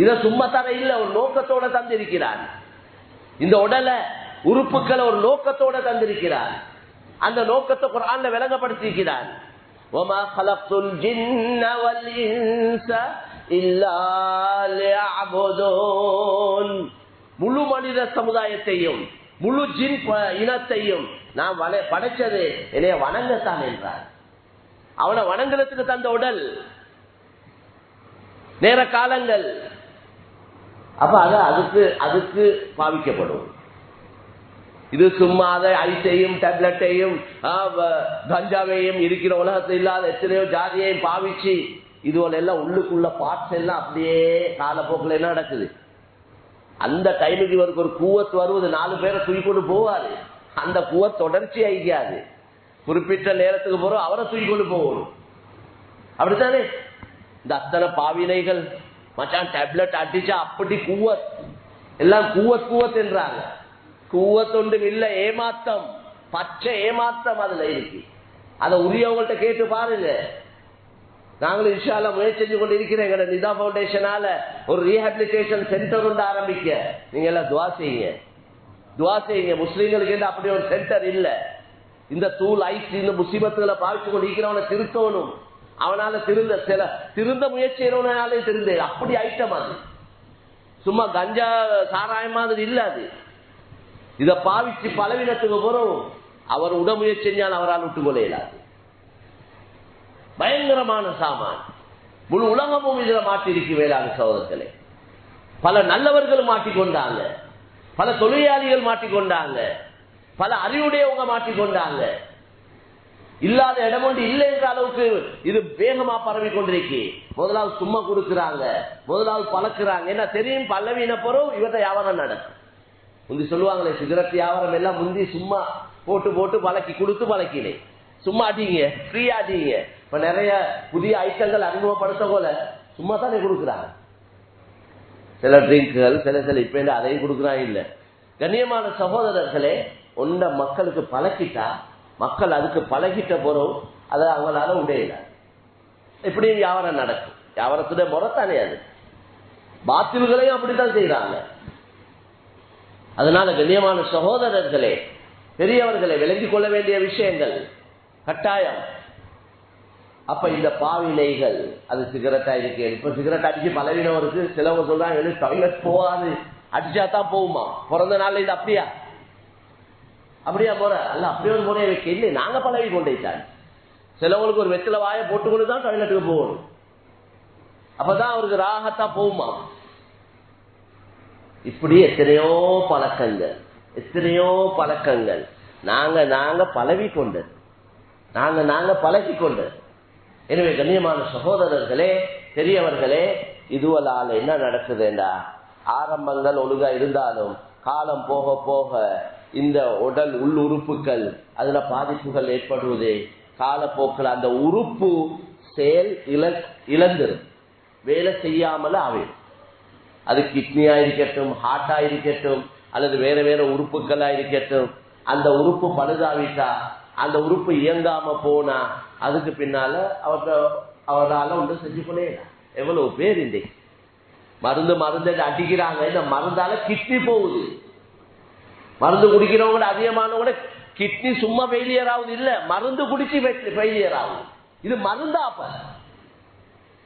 இத சும்மா தர இல்ல, ஒரு நோக்கத்தோட தந்திருக்கிறான். இந்த உடலை உறுப்புகளை ஒரு நோக்கத்தோட தந்திருக்கிறான். அந்த நோக்கத்தை குர்ஆன்ல விளங்கப்படுத்தியிருக்கிறான். وَمَا خَلَقْتُ الْجِنَّ وَالْإِنسَ إِلَّا لِيَعْبُدُونَ. முழு மனித சமுதாயத்தையும் முழு ஜின் இனத்தையும் நான் படைச்சது என்னைய வணங்கத்தான் என்றார். அவனை வணங்குறதுக்கு தந்த உடல், நேர காலங்கள், அப்ப அதுக்கு பாவிக்கப்படும். இது சும்மா அதை ஐஸையும் டேப்லெட்டையும் கஞ்சாவையும் இருக்கிற உலகத்தில் இல்லாத எத்தனையோ ஜாதியையும் பாவிச்சு இதுவெல்லாம் உள்ளுக்குள்ள பார்ட்ஸ் எல்லாம் அப்படியே காலப்போக்கில் என்ன நடக்குது. அந்த டைமுக்கு இவருக்கு ஒரு கூவத்து வருவது, 4 பேரை தூக்கி கொண்டு போவாரு. அந்த கூவத் தொடர்ச்சி ஆகிக்காது. குறிப்பிட்ட நேரத்துக்கு போறோம் அவரை தூக்கி கொண்டு போகணும். அப்படித்தானே இந்த அத்தனை பாவினைகள். மச்சான் டேப்லெட் அடிச்சா அப்படி கூவத், எல்லாம் கூவத் என்றாங்க. கூவத்தொண்டும் இல்ல, ஏமாத்தம், பச்சை ஏமாத்தம் அதுல இருக்கு. அதை உரியவங்கள்ட்ட கேட்டு பாருங்க. நாங்களும் இன்ஷா அல்லாஹ் முயற்சி செஞ்சு கொண்டு இருக்கிறேன். எங்க நிதா பவுண்டேஷனால ஒரு ரீஹாபிலிட்டேஷன் சென்டர் ஒன்று ஆரம்பிக்க. நீங்க எல்லாம் துவா செய்யுங்க. முஸ்லீம்களுக்கு அப்படி ஒரு சென்டர் இல்ல. இந்த தூள் ஐஸ் இந்த முசீபத்துகளை பாவிச்சு கொண்டு இருக்கிறவனை திருத்தணும். அவனால திருந்த முயற்சி செய்யறவனாலே திருந்து. அப்படி ஐட்டம் அது. சும்மா கஞ்சா சாராயம் மாதிரி இல்ல அது. இத பாவிச்சு பலவீனத்துக்கு போறோம். அவர் உடமுயற்சி செஞ்சால் அவரால் விட்டுக்கொள்ள இயலாது. பயங்கரமான சாமான். முழு உலகமும் இதுல மாட்டிருக்கு. வேளாண் சகோதரர்களே, பல நல்லவர்கள் மாட்டிக்கொண்டாங்க, பல தொழிலாளிகள் மாட்டிக்கொண்டாங்க, பல அறிவுடையவங்க மாட்டிக்கொண்டாங்க. இல்லாத இடம் ஒன்று இல்லை என்ற அளவுக்கு இது வேகமா பரவி கொண்டிருக்கு. முதலாவது சும்மா கொடுக்கிறாங்க, முதலாவது பழக்கிறாங்க. என்ன தெரியும், பல்லவீன பொருள் இவற்றை வியாபாரம் நடக்கும். முந்தி சொல்லுவாங்களே, சிகரெட் வியாபாரம் எல்லாம் முந்தி சும்மா போட்டு பழக்கி கொடுத்து பழக்கினேன். சும்மா அடிங்க, ஃப்ரீயா அடிங்க. இப்ப நிறைய புதிய ஐட்டங்கள் அறிமுகப்படுத்த போல சும்மா தானே கொடுக்குறாங்க. சில ட்ரிங்க்குகள் சில இப்ப அதையும் கொடுக்குறாங்க இல்ல. கண்ணியமான சகோதரர்களே, ஒன்றை மக்களுக்கு பழக்கிட்டா, மக்கள் அதுக்கு பழகிட்ட போறோம், அதை அவங்களால உடையல. எப்படியும் வியாபாரம் நடக்கும். வியாபாரத்துடைய முறைத்தானே அது. பாத்தில்களையும் அப்படித்தான் செய்யறாங்க. அதனால கண்ணியமான சகோதரர்களே, பெரியவர்களை விளங்கிக் கொள்ள வேண்டிய விஷயங்கள் கட்டாயம். அப்ப இந்த பாவினைகள், அது சிகரெட்டா இருக்கு. இப்ப சிகரெட் அடிச்சு பலவீனவருக்கு சிலவங்க சொல்றாங்க டாய்லெட் போகாது, அடிச்சாதான் போகுமா. பிறந்த நாள்ல இது அப்படியா முறை அல்ல. அப்படியே ஒரு முறையை வைக்க இல்லை, நாங்க பழகி கொண்டேன். சிலவங்களுக்கு ஒரு வெத்தில வாயை போட்டுக்கொண்டு தான் டாய்லெட்டுக்கு போகணும். அப்பதான் அவருக்கு ராகத்தா போகுமா. இப்படி எத்தனையோ பழக்கங்கள் நாங்க பழகி கொண்டது, நாங்க பழகி கொண்டது. எனவே கண்ணியமான சகோதரர்களே, பெரியவர்களே, இதுவலால என்ன நடக்குதுண்டா, ஆரம்பங்கள் ஒழுங்கா இருந்தாலும் காலம் போக போக இந்த உடல் உள்ளுறுப்புகள் அதுல பாதிப்புகள் ஏற்படுவது காலப்போக்கில் அந்த உறுப்பு செயல் இழந்துரும், வேலை செய்யாமல ஆகும். அது கிட்னியா இருக்கட்டும், ஹார்ட்டா இருக்கட்டும், அல்லது வேற உறுப்புகளா இருக்கட்டும். அந்த உறுப்பு பழுதாவிட்டா, அந்த உறுப்பு இயங்காம போனா அதுக்கு பின்னால அவரால் ஒன்றும் செஞ்சு கொள்ளே. எவ்வளவு பேர் இன்றைக்கு மருந்து அடிக்கிறாங்க. இந்த மருந்தால கிட்னி போகுது. மருந்து குடிக்கிறவங்க அதிகமானவங்க கிட்னி சும்மா ஃபெயிலியர் ஆகுது இல்ல, மருந்து குடிச்சு ஃபெயிலியர் ஆகுது. இது மருந்தா? அப்ப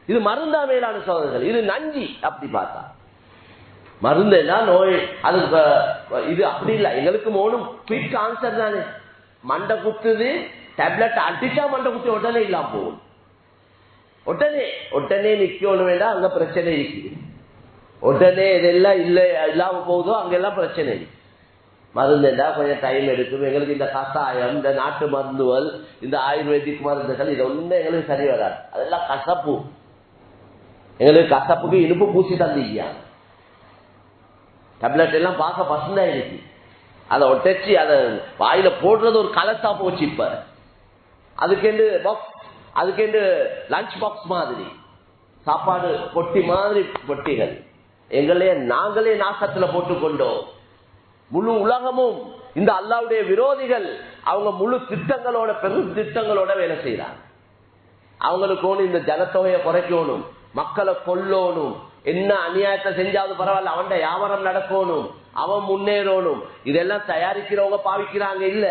இது மருந்தா? மேலான சோதனைகள் இது நஞ்சி. அப்படி பார்த்தா மருந்துன்னா நோய் அது இது அப்படி இல்லை. எங்களுக்கு மோனும் குயிக் ஆன்சர் தானே. மண்டை குத்துது, டேப்லெட் அடிச்சா மண்டை குத்தி உடனே இல்லாம போகும். உடனே நிக்கணும் வேண்டாம், அங்க பிரச்சனை இருக்கு. உடனே இதெல்லாம் இல்லை இல்லாம போகுதோ அங்கெல்லாம் பிரச்சனை இருக்கு. மருந்துண்டா கொஞ்சம் டைம் எடுக்கும். எங்களுக்கு இந்த கசாயம், இந்த நாட்டு மருந்துகள், இந்த ஆயுர்வேதிக் மருந்துகள் இது ஒன்றும் எங்களுக்கு சரி வராது. அதெல்லாம் கசப்பு. எங்களுக்கு கசப்புக்கு இனிப்பு பூசி தந்தீங்க. டேப்லெட் எல்லாம் பார்க்க பசந்தா இருக்கு. அதை ஒட்டச்சு அதை வாயில போடுறது ஒரு கலசா போச்சு. இப்ப அதுக்கெண்டு பாக்ஸ், அதுக்கெண்டு லஞ்ச் பாக்ஸ் மாதிரி சாப்பாடு பொட்டி மாதிரி பொட்டிகள் நாங்களே நாசத்துல போட்டுக்கொண்டோம். முழு உலகமும் இந்த அல்லாஹ்வுடைய விரோதிகள் அவங்க முழு திட்டங்களோட, பெரும் திட்டங்களோட வேலை செய்யறாங்க. அவங்களுக்கு ஒண்ணு இந்த ஜனத்தொகையை குறைக்கணும், மக்களை கொல்லணும், என்ன அநியாயத்தை செஞ்சாவது பரவாயில்ல, அவன் வியாபாரம் நடக்கணும், அவன் முன்னேறணும். இதெல்லாம் தயாரிக்கிறவங்க பாவிக்கிறாங்க இல்ல,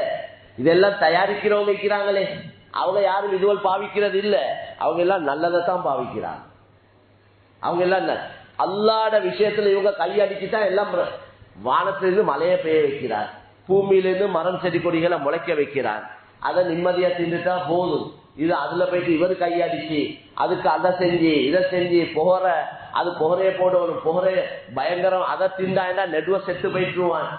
இதெல்லாம் தயாரிக்கிறவங்க இருக்கிறாங்களே அவங்க யாரும் இதுவள் பாவிக்கிறது இல்ல. அவங்க எல்லாம் நல்லதைத்தான் பாவிக்கிறாங்க. அவங்க எல்லாம் அல்லாஹ்வுடைய விஷயத்துல இவங்க கையடிச்சுதான் எல்லாம் வானத்திலிருந்து மழையை பெய்ய வைக்கிறார், பூமியிலிருந்து மரம் செடி கொடிகளை முளைக்க வைக்கிறார். அதை நிம்மதியா தின்னுட்டா போதும். இது அதுல போயிட்டு இவரு கையடிச்சு அதுக்கு அதை செஞ்சு இதை செஞ்சு அது புகரைய போடணும், புகரைய பயங்கரம், அதை திண்டாண்டா நெடுவ செத்து போயிட்டுருவான்.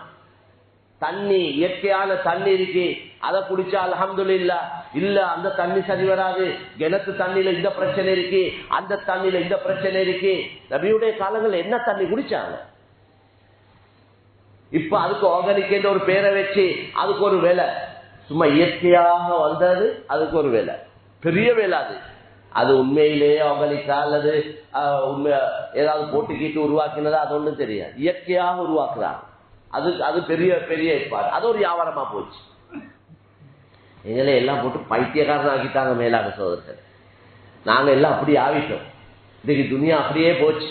தண்ணி, இயற்கையான தண்ணி இருக்கு, அதை குடிச்சா அல்ஹம்துலில்லாஹ். இல்ல அந்த தண்ணி சரி வராது, கிணத்து தண்ணியில இந்த பிரச்சனை இருக்கு, அந்த தண்ணியில இந்த பிரச்சனை இருக்கு. நபியுடைய காலங்கள் என்ன தண்ணி குடிச்சாங்க? இப்ப அதுக்கு ஆர்கானிக் என்ற ஒரு பேரை வச்சு அதுக்கு ஒரு வேலை, சும்மா இயற்கையாக வந்தது, அதுக்கு ஒரு வேலை, பெரிய வேலை. அது உண்மையிலேயே ஆர்கானிக்கா அல்லது ஏதாவது போட்டுக்கிட்டு உருவாக்கினதா அது ஒன்றும் தெரியாது. இயற்கையாக உருவாக்குறாங்க. அது பெரிய பெரிய ஏற்பாடு. அது ஒரு வியாபாரமா போச்சு. எங்களை எல்லாம் போட்டு பைத்தியக்காரன் ஆக்கிட்டாங்க மேலாக சோதரர்கள். நாங்க எல்லாம் அப்படி ஆகிட்டோம். இன்னைக்கு துனியா அப்படியே போச்சு.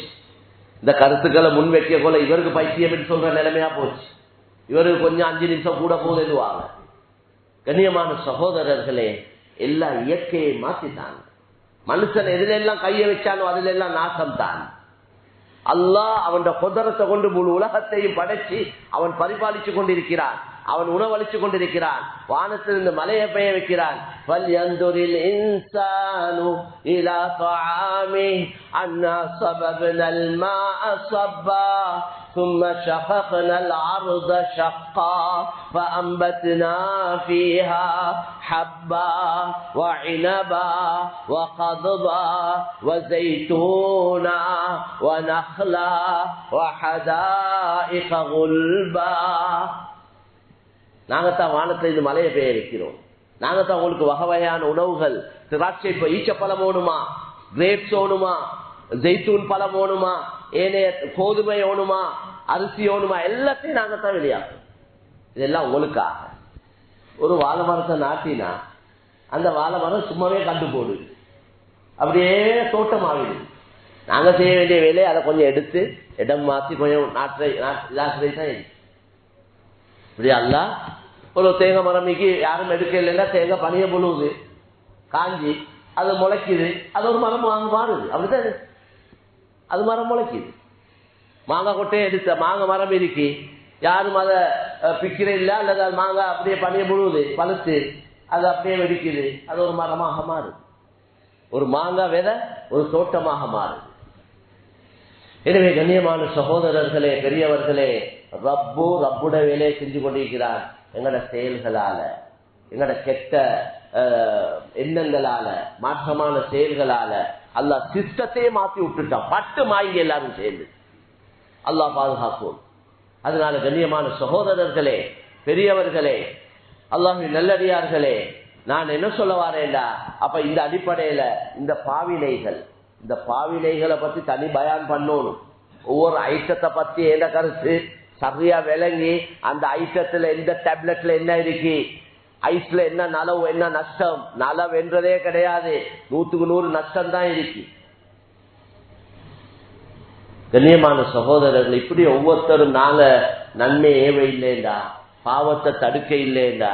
இந்த கருத்துக்களை முன் வைக்க போல இவருக்கு பைத்தியம் சொல்ற நிலைமையா போச்சு. இவருக்கு கொஞ்சம் 5 நிமிஷம் கூட போதுவாங்க. கண்ணியமான சகோதரர்களே, எல்லா இயற்கையை மாத்திட்டாங்க. மனுஷன் எதிலெல்லாம் கையை வச்சானோ அதுல எல்லாம் நாசம் தான். அல்லாஹ் அவன் குதிரத்தை கொண்டு முழு உலகத்தையும் படைச்சு அவன் பரிபாலிச்சு கொண்டிருக்கிறான். அவன் உணவளிச்சு கொண்டிருக்கிறான். வானத்திலிருந்து மலையை பெய்ய வைக்கிறான். ஃபல்யன்துரில் இன்சானு இலா தஆமி அன்னா ஸபப்னல் மாஅ ஸப்பா ثم شققنا الأرض شقا فأنبتنا فيها حبا وعنبا وقضبا وزيتونا ونخلا وحدائق غلبا. நாங்கத்தான் வானத்துல இந்த மலையை பெய்ய வைக்கிறோம். நாங்கத்தான் உங்களுக்கு வகை வகையான உணவுகள், திராட்சை ஈச்ச பழம் ஓணுமா, கிரேப்ஸ் ஓணுமா, ஜெய்தூன் பழம் ஓணுமா, ஏனைய கோதுமை ஓணுமா, அரிசி ஓணுமா, எல்லாத்தையும் நாங்கத்தான் வெளியாகும். இதெல்லாம் உங்களுக்காக. ஒரு வாழை மரத்தை நாட்டினா அந்த வாழை மரம் சும்மாவே கண்டு போடு, அப்படியே தோட்டம் ஆகுது. நாங்க செய்ய வேண்டிய வேலையை அதை கொஞ்சம் எடுத்து இடம் மாற்றி கொஞ்சம் நாட்டுதான். இப்படி அல்ல ஒரு தேங்காய் மரமிக்கு யாரும் எடுக்க இல்லைன்னா தேங்காய் பனிய புழுவுது, காஞ்சி அது முளைக்குது, அது ஒரு மரம் மாறுது. அப்படிதான் அது மரம் முளைக்குது. மாங்காய் கொட்டையை எடுத்த மாங்காய் மரம் இருக்கு, யாரும் அதை பிக்கிற இல்லை, அல்லது அது மாங்காய் அப்படியே பனிய புழுவுது, பழுத்து அது அப்படியே வெடிக்குது, அது ஒரு மரமாக மாறுது. ஒரு மாங்காய் விதை ஒரு தோட்டமாக மாறுது. எனவே கண்ணியமான சகோதரர்களே, பெரியவர்களே, ரப்புட வேலையை செஞ்சு கொண்டிருக்கிறார். எங்கட செயல்களால, எங்கட கெட்ட எண்ணங்களால, மாற்றமான செயல்களால அல்லாஹ் சிஸ்டத்தையே மாற்றி விட்டுட்டான். பட்டு மாய்ங்க எல்லாரும் சேர்ந்து. அல்லாஹ் பாதுகாப்போம். அதனால கண்ணியமான சகோதரர்களே, பெரியவர்களே, அல்லாஹ்வின் நல்லடியார்களே, நான் என்ன சொல்ல வரேன்டா, அப்ப இந்த அடிப்படையில இந்த பாவினைகளை பத்தி தனி பயான் பண்ணணும். ஒவ்வொரு ஐட்டத்தை பத்தி என்ன கருத்து சரியா விளங்கி, அந்த ஐட்டத்துல எந்த டேப்லெட்ல என்ன இருக்கு, ஐஸ்ல என்ன நலவு என்ன நஷ்டம், நலவு என்றதே கிடையாது, 100க்கு 100 நஷ்டம் தான் இருக்கு. கண்ணியமான சகோதரர்கள், இப்படி ஒவ்வொருத்தரும் நாங்க நன்மை ஏவ இல்லைண்டா, பாவத்தை தடுக்க இல்லைண்டா,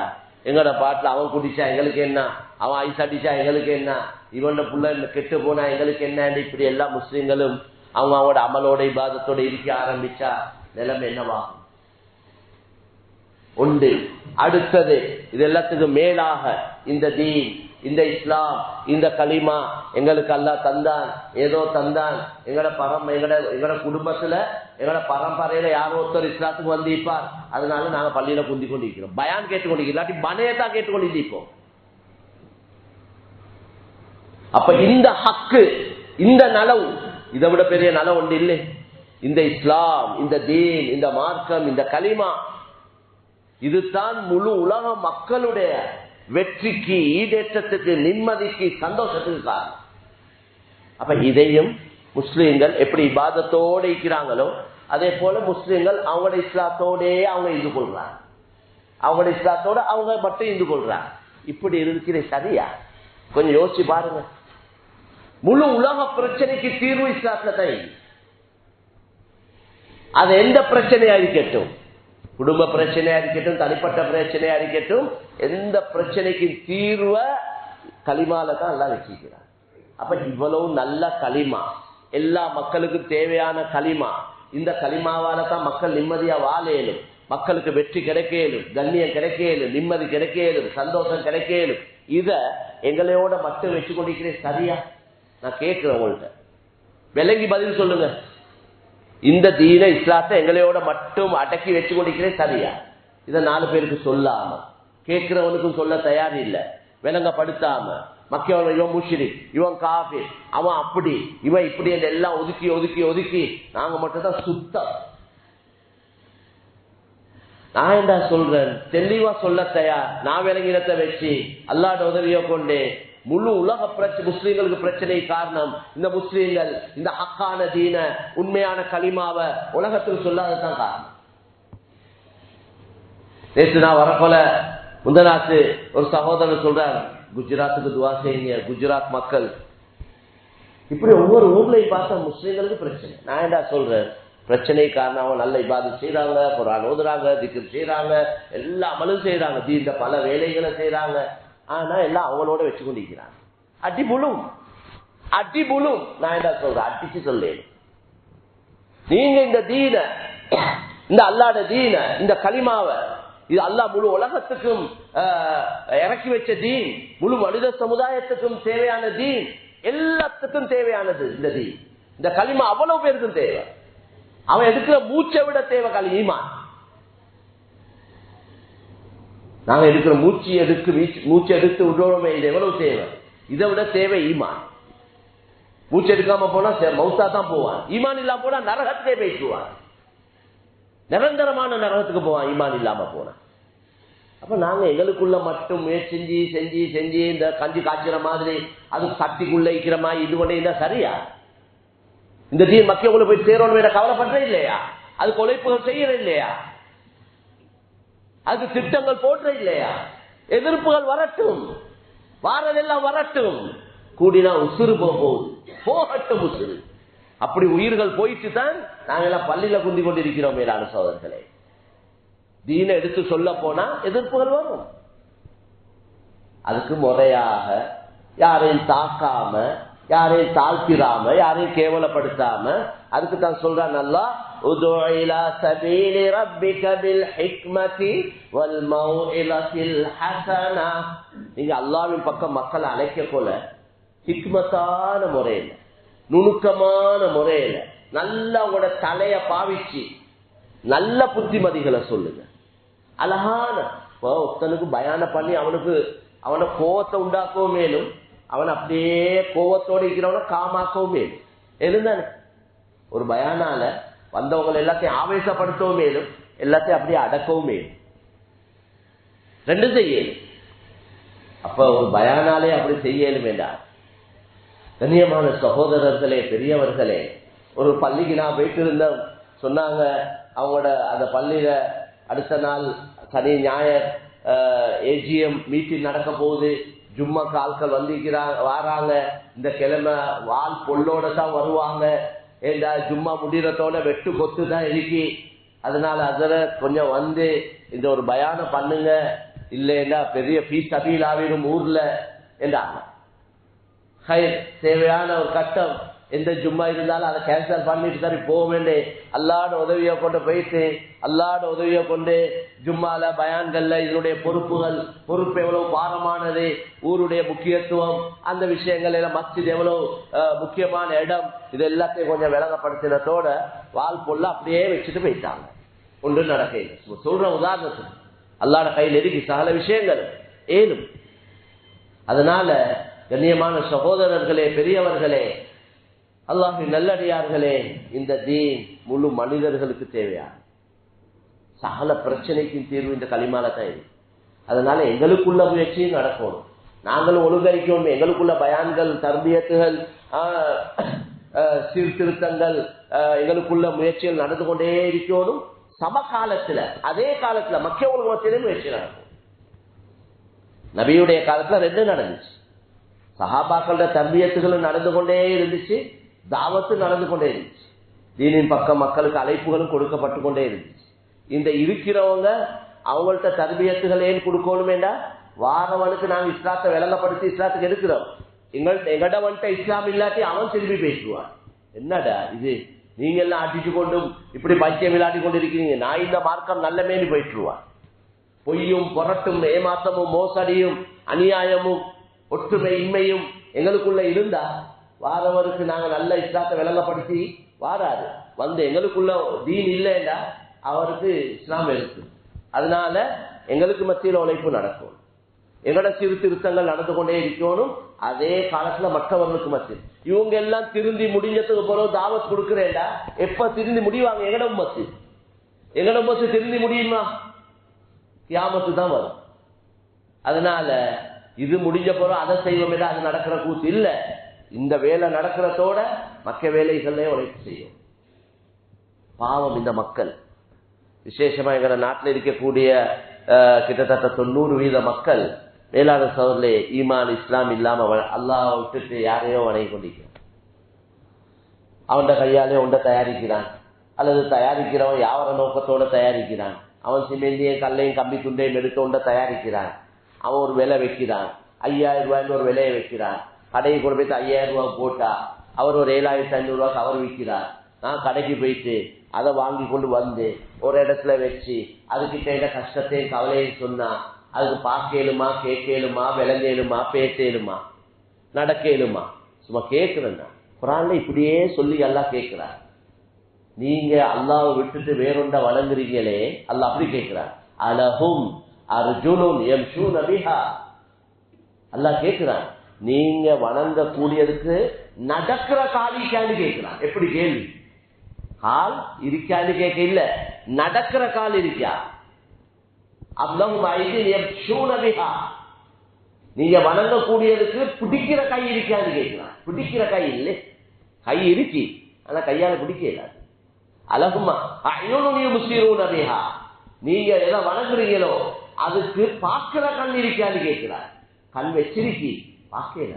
எங்கட பாட்டுல அவன் குடிச்சா எங்களுக்கு என்ன, அவன் ஐஸ் அடிச்சா எங்களுக்கு என்ன, இவன் புள்ள கெட்டு போனா எங்களுக்கு என்ன, இப்படி எல்லா முஸ்லிம்களும் அவங்க அவங்களோட அமலோட இபாதத்தோட இருக்க ஆரம்பிச்சா நிலைமை என்னவா உண்டு. அடுத்தது இது எல்லாத்துக்கும் மேலாக இந்த தீன், இந்த இஸ்லாம், இந்த கலிமா எங்களுக்கு அல்லாஹ் தந்தான், ஏதோ தந்தான். எங்கட குடும்பத்துல எங்கட பரம்பரையில யாரோ ஒருத்தர் இஸ்லாத்துக்கு வந்திருப்பார், அதனால நாங்க பள்ளியில குந்தி கொண்டிருக்கிறோம், பயான் கேட்டுக்கொண்டிருக்கிறோம், இல்லாட்டி பனையத்தான் கேட்டுக்கொண்டிருப்போம். அப்ப இந்த ஹக்கு, இந்த நலவு, இதை விட பெரிய நலவு ஒன்று இல்லை. இந்த இஸ்லாம், இந்த தீன், இந்த மார்க்கம், இந்த கலிமா, இதுதான் முழு உலக மக்களுடைய வெற்றிக்கு, ஈடேற்றத்துக்கு, நிம்மதிக்கு, சந்தோஷத்துக்கு காரணம். அப்ப இதையும் முஸ்லீம்கள் எப்படி இபாதத்தோடு இருக்கிறாங்களோ அதே போல முஸ்லீம்கள் அவங்களோட இஸ்லாத்தோட அவங்க இருந்து கொள்றாங்க, அவங்களோட இஸ்லாத்தோட அவங்க மட்டும் இருந்து கொள்றாங்க. இப்படி இருக்கிற சரியா? கொஞ்சம் யோசிச்சு பாருங்க. முழு உலக பிரச்சனைக்கு தீர்வு இஸ்லாத்துல தான். அது எந்த பிரச்சனையா இருக்கட்டும், குடும்ப பிரச்சனையா இருக்கட்டும், தனிப்பட்ட பிரச்சனையா இருக்கட்டும், எந்த பிரச்சனைக்கு தீர்வை கலிமால தான் எல்லாம் வச்சிருக்கிறார். அப்ப இவ்வளவு நல்ல கலிமா, எல்லா மக்களுக்கும் தேவையான கலிமா, இந்த கலிமாவால தான் மக்கள் நிம்மதியா வாழலும், மக்களுக்கு வெற்றி கிடைக்கலும், கண்ணியம் கிடைக்கலும், நிம்மதி கிடைக்கலும், சந்தோஷம் கிடைக்கலும். இத எங்களையோட மட்டும் வச்சு கொண்டிருக்கிறேன் சரியா? நான் கேட்கிறேன் உங்கள்கிட்ட, விலங்கி பதில் சொல்லுங்க. இந்த தீன இஸ்லாத்தை எங்களையோட மட்டும் அடக்கி வச்சு கொண்டிருக்கிறேன் சரியா? இதை 4 பேருக்கு சொல்லாம, கேட்கிறவனுக்கும் சொல்ல தயார் இல்லை, விளங்கப்படுத்தாம, மக்கள் இவன் முஷ்ரிக், இவன் காஃபிர், அவன் அப்படி, இவன் இப்படி எல்லாம் ஒதுக்கி ஒதுக்கி ஒதுக்கி நாங்க மட்டும் தான் சுத்தம். நான் என்ன சொல்றேன், தெளிவா சொல்ல தயார். நான் விளங்கினத்தை வச்சு அல்லாஹ்வுடைய உதவியை கொண்டு முழு உலக முஸ்லீம்களுக்கு பிரச்சனை காரணம் இந்த முஸ்லீம்கள் இந்த ஹக்கான தீன, உண்மையான கலிமாவை உலகத்தில் சொல்லாததான் காரணம். நேற்று நான் வரப்போல முந்தநாத்து ஒரு சகோதரர் சொல்றார், குஜராத்துக்கு துவா செய்யுங்க, குஜராத் மக்கள். இப்படி ஒவ்வொரு ஊர்லயும் பார்த்தா முஸ்லீம்களுக்கு பிரச்சனை. நான் என்ன சொல்றேன், பிரச்சனை காரணம் அவங்க நல்ல இபாதத் செய்யறாங்க, குர்ஆன் ஓதுறாங்க, திக்ர் செய்யறாங்க, எல்லா அமலும் செய்யறாங்க, தீன்ல பல வேலைகளை செய்யறாங்க. ஆனா எல்லாம் அவங்களோட வச்சு கொண்டிருக்கிறாங்க. அடி புழும், அடி புழும். நான் என்ன சொல்றேன், அடிச்சு சொல்லேன். நீங்க இந்த தீன, இந்த அல்லாஹ்வுடைய தீன, இந்த கலிமாவை, இது அல்லாஹ் முழு உலகத்துக்கும் இறக்கி வச்ச தீன், முழு மனித சமுதாயத்துக்கும் தேவையான தீன், எல்லாத்துக்கும் தேவையானது இந்த தீன். இந்த கலிமா அவ்வளவு பேருக்கும் தேவை. அவன் எடுக்கிற மூச்சை விட தேவை ஈமான். நாங்க எடுக்கிற மூச்சு எடுத்து விடுறோமே, இது எவ்வளவு தேவை? இதை விட தேவை ஈமான். மூச்சு எடுக்காம போனா மௌத்தா தான் போவான். ஈமான் இல்லாம போனா நரகத்திலே பேசுவான், நிரந்தரமான நரகத்துக்கு போவான் ஈமான் இல்லாம போனா. அப்ப நாங்க எங்களுக்குள்ள மட்டும் செஞ்சு செஞ்சு செஞ்சு இந்த கஞ்சி காய்ச்சிற மாதிரி, அது சக்திக்குள்ள இருக்கிற மாதிரி இது கொண்டே இருந்தா சரியா? இந்த தீன் மக்களுக்குள்ள போய் சேரணும் என்ற கவலைப்படுற இல்லையா? அதுக்கு உழைப்புகள் செய்யற இல்லையா? அதுக்கு திட்டங்கள் போடுற இல்லையா? எதிர்ப்புகள் வரட்டும், வாரதெல்லாம் வரட்டும், கூடினா உசுறு போகுது, போகட்டும் உசுறு. அப்படி உயிர்கள் போயிட்டு தான் நாங்கெல்லாம் பள்ளியில குந்தி கொண்டிருக்கிறோம். மேலான சோதர்களே, தீனை எடுத்து சொல்ல போனா எதிர்ப்புகள் வரும். அதுக்கு முறையாக யாரையும் தாக்காம, யாரையும் தாழ்த்திராம, யாரையும் கேவலப்படுத்தாம, அதுக்கு தான் சொல்றான் அல்லாஹ், உது இலா சபீலி ரப்பிக பில் ஹிக்மதி வல் மௌஇலத்தில் ஹஸனா. நீங்க அல்லாஹ்வின் பக்கம் மக்களை அழைக்க போல ஹிக்மத்தான முறையில, நுணுக்கமான முறையில, நல்ல உங்களோட தலைய பாவிச்சு நல்ல புத்திமதிகளை சொல்லுங்க. அழகான ஒருத்தனுக்கு பயான பண்ணி அவனை கோவத்தை உண்டாக்கவும் மேலும், அவன் அப்படியே கோவத்தோடு இருக்கிறவன காமாக்கவும் மேலும். எதுதானே ஒரு பயானால வந்தவங்களை எல்லாத்தையும் ஆவேசப்படுத்தவும் மேலும், எல்லாத்தையும் அப்படியே அடக்கவும் மேலும். ரெண்டும் செய்யலும். அப்ப ஒரு பயானாலே அப்படி செய்யலும் வேண்டாம். கண்ணியமான சகோதரர்களே, பெரியவர்களே, ஒரு பள்ளிக்கு நான் போயிட்டு இருந்தேன். சொன்னாங்க அவங்களோட அந்த பள்ளியில அடுத்த நாள் சனி ஞாயிறு ஏஜிஎம் மீட்டிங் நடக்க போகுது, ஜும்மாக்கு ஆட்கள் வாராங்க, இந்த கிழமை வால் பொல்லோட தான் வருவாங்க, ஏண்டா ஜும்மா முடிகிறதோட வெட்டு கொத்து தான் இருக்கு, அதனால அதில் கொஞ்சம் வந்து இந்த ஒரு பயானம் பண்ணுங்க, இல்லைன்னா பெரிய ஃபீஸ் அபீல் ஆகிடும் ஊர்ல என்றாங்க. தேவையான ஒரு கட்டம் எந்த ஜும்மா இருந்தாலும் அதை கேன்சல் பண்ணிட்டு தான் போக வேண்டே, அல்லாட உதவியை கொண்டு போயிட்டு அல்லாட உதவியை கொண்டு ஜும்மால பயான்கள்ல இதனுடைய பொறுப்பு எவ்வளவு பாரமானது, ஊருடைய முக்கியத்துவம், அந்த விஷயங்கள் எல்லாம் மஸ்ஜித் எவ்வளவு முக்கியமான இடம், இது எல்லாத்தையும் கொஞ்சம் விளங்கப்படுத்தினதோட வால் பொல்ல அப்படியே வச்சுட்டு போயிட்டாங்க. ஒன்று நடக்க சொல்ற உதாரணத்துக்கு அல்லாட கையில் இருக்கு சகல விஷயங்கள் ஏதும். அதனால கண்ணியமான சகோதரர்களே, பெரியவர்களே, அல்லாஹ்வின் நல்லடியார்களே, இந்த தீன் முழு மனிதர்களுக்கு தேவையா சகல பிரச்சனைக்கும் தீர்வு இந்த களிமால தான் இருக்கு. அதனால எங்களுக்குள்ள முயற்சியும் நடக்கணும், நாங்களும் ஒழுங்கரிக்கணும். எங்களுக்குள்ள பயான்கள், தர்பியத்துகள், சீர்திருத்தங்கள், எங்களுக்குள்ள முயற்சிகள் நடந்து கொண்டே இருக்கணும். சமகாலத்துல அதே காலத்துல மக்கள் மத்தியிலும் முயற்சி நடக்கும். நபியுடைய காலத்துல ரெண்டு நடந்துச்சு. சஹாபாக்களோட தர்பியத்துகளும் நடந்து கொண்டே இருந்துச்சு, தாவத்து நடந்து கொண்டே இருந்துச்சு, தீனின் பக்கம் மக்களுக்கு அழைப்புகளும் கொடுக்கப்பட்டு கொண்டே இருந்துச்சு. இந்த இருக்கிறவங்க அவங்கள்ட்ட தர்பியத்துகள் ஏன் கொடுக்கணுமேண்டா, வாரவனுக்கு நாங்க இஸ்லாத்தை விளங்கப்படுத்தி இஸ்லாத்துக்கு எடுக்கிறோம். எங்கள்கிட்ட வந்துட்ட இஸ்லாம் இல்லாட்டி அவன் திரும்பி பேசுவான். என்னடா இது, நீங்க எல்லாம் ஆட்டிட்டு கொண்டும் இப்படி பைத்தியம் விளையாடி கொண்டு இருக்கிறீங்க, நான் இந்த மார்க்கம் நல்ல மேலி போயிட்டுருவான். பொய்யும் பொறட்டும் ஏமாற்றமும் மோசடியும் அநியாயமும் ஒற்றுமை இன்மையும் எங்களுக்குள்ள இருந்தா வாரவருக்கு நாங்க நல்ல இஸ்லாத்தை விளங்கப்படுத்தி வாராது வந்து எங்களுக்குள்ள தீன் இல்லைன்னா அவருக்கு இஸ்லாம் இருக்கு. அதனால எங்களுக்கு மத்தியில் உழைப்பு நடக்கும், எங்களோட சீர்திருத்தங்கள் நடந்து கொண்டே இருக்கணும். அதே காலத்துல மற்றவர்களுக்கு மத்தியில் இவங்க எல்லாம் திருந்தி முடிஞ்சதுக்கு பிறகு தாவத் கொடுக்கிறேன்டா, எப்ப திருந்தி முடிவாங்க? எங்கட மத்து திருந்தி முடியுமா? கியாமத்து தான் வரும். அதனால இது முடிஞ்ச பிறகு அதை செய்வோம், அது நடக்கிற கூத்து இல்ல. இந்த வேலை நடக்கிறதோட மற்ற வேலைகளே உழைப்பு செய்யும். பாவம் இந்த மக்கள், விசேஷமா எங்க நாட்டில் இருக்கக்கூடிய கிட்டத்தட்ட 90% மக்கள் மேலான சோதரிலே ஈமான் இஸ்லாம் இல்லாம அல்லாஹ் விட்டுட்டு யாரையோ வணங்கி கொண்டிருக்கிறான். அவன் கையாலே ஒன்றை தயாரிக்கிறான், அல்லது தயாரிக்கிறவன் யாவர நோக்கத்தோட தயாரிக்கிறான். அவன் சிமெண்டியும் கல்லையும் கம்பி துண்டையும் எடுத்து ஒன்றை தயாரிக்கிறான். அவன் ஒரு விலை வைக்கிறான், 5000 ரூபாய்னு ஒரு விலையை வைக்கிறான். கடையை கொண்டு போயிட்டு 5000 ரூபாய் போட்டா அவர் ஒரு 7500 ரூபாய்க்கு அவர் விற்கிறார். நான் கடைக்கு போயிட்டு அதை வாங்கி கொண்டு வந்து ஒரு இடத்துல வச்சு அதுக்கிட்ட கஷ்டத்தையும் கவலையும் சொன்னா அதுக்கு பார்க்கலுமா, கேட்கலுமா, விளங்கலுமா, பேசலுமா, நடக்கலுமா? சும்மா கேட்கிறேன்னா குர்ஆன்ல இப்படியே சொல்லி எல்லாம் கேட்கிறார். நீங்க அல்லாஹ்வை விட்டுட்டு வேறொண்ட வணங்குறீங்களே, அல்லாஹ் அப்படி கேட்கிறார். அலஹும் அர்ஜுனுன் யம்ஷூன பிஹா. அல்லாஹ் கேட்கிறான், நீங்க வணங்க கூடியதுக்கு நடக்கிற காலிக்கான்னு கேட்கிறான். எப்படி கேள்வி? கால் இருக்கான்னு கேட்க இல்ல, நடக்கிற கால் இருக்கா? நீங்க வணங்க கூடியதுக்கு பிடிக்கிற கை இருக்கான்னு கேட்கிறான். பிடிக்கிற கை இல்லை, கை இருக்கு, ஆனா கையால பிடிக்கல. அழகுமா முஸ்லிரூனபிஹா, நீங்க எதை வணங்குறீங்களோ அதுக்கு பார்க்கிற கண் இருக்கான்னு கேட்கிறார். கண் வச்சிருக்கி பார்க்கல.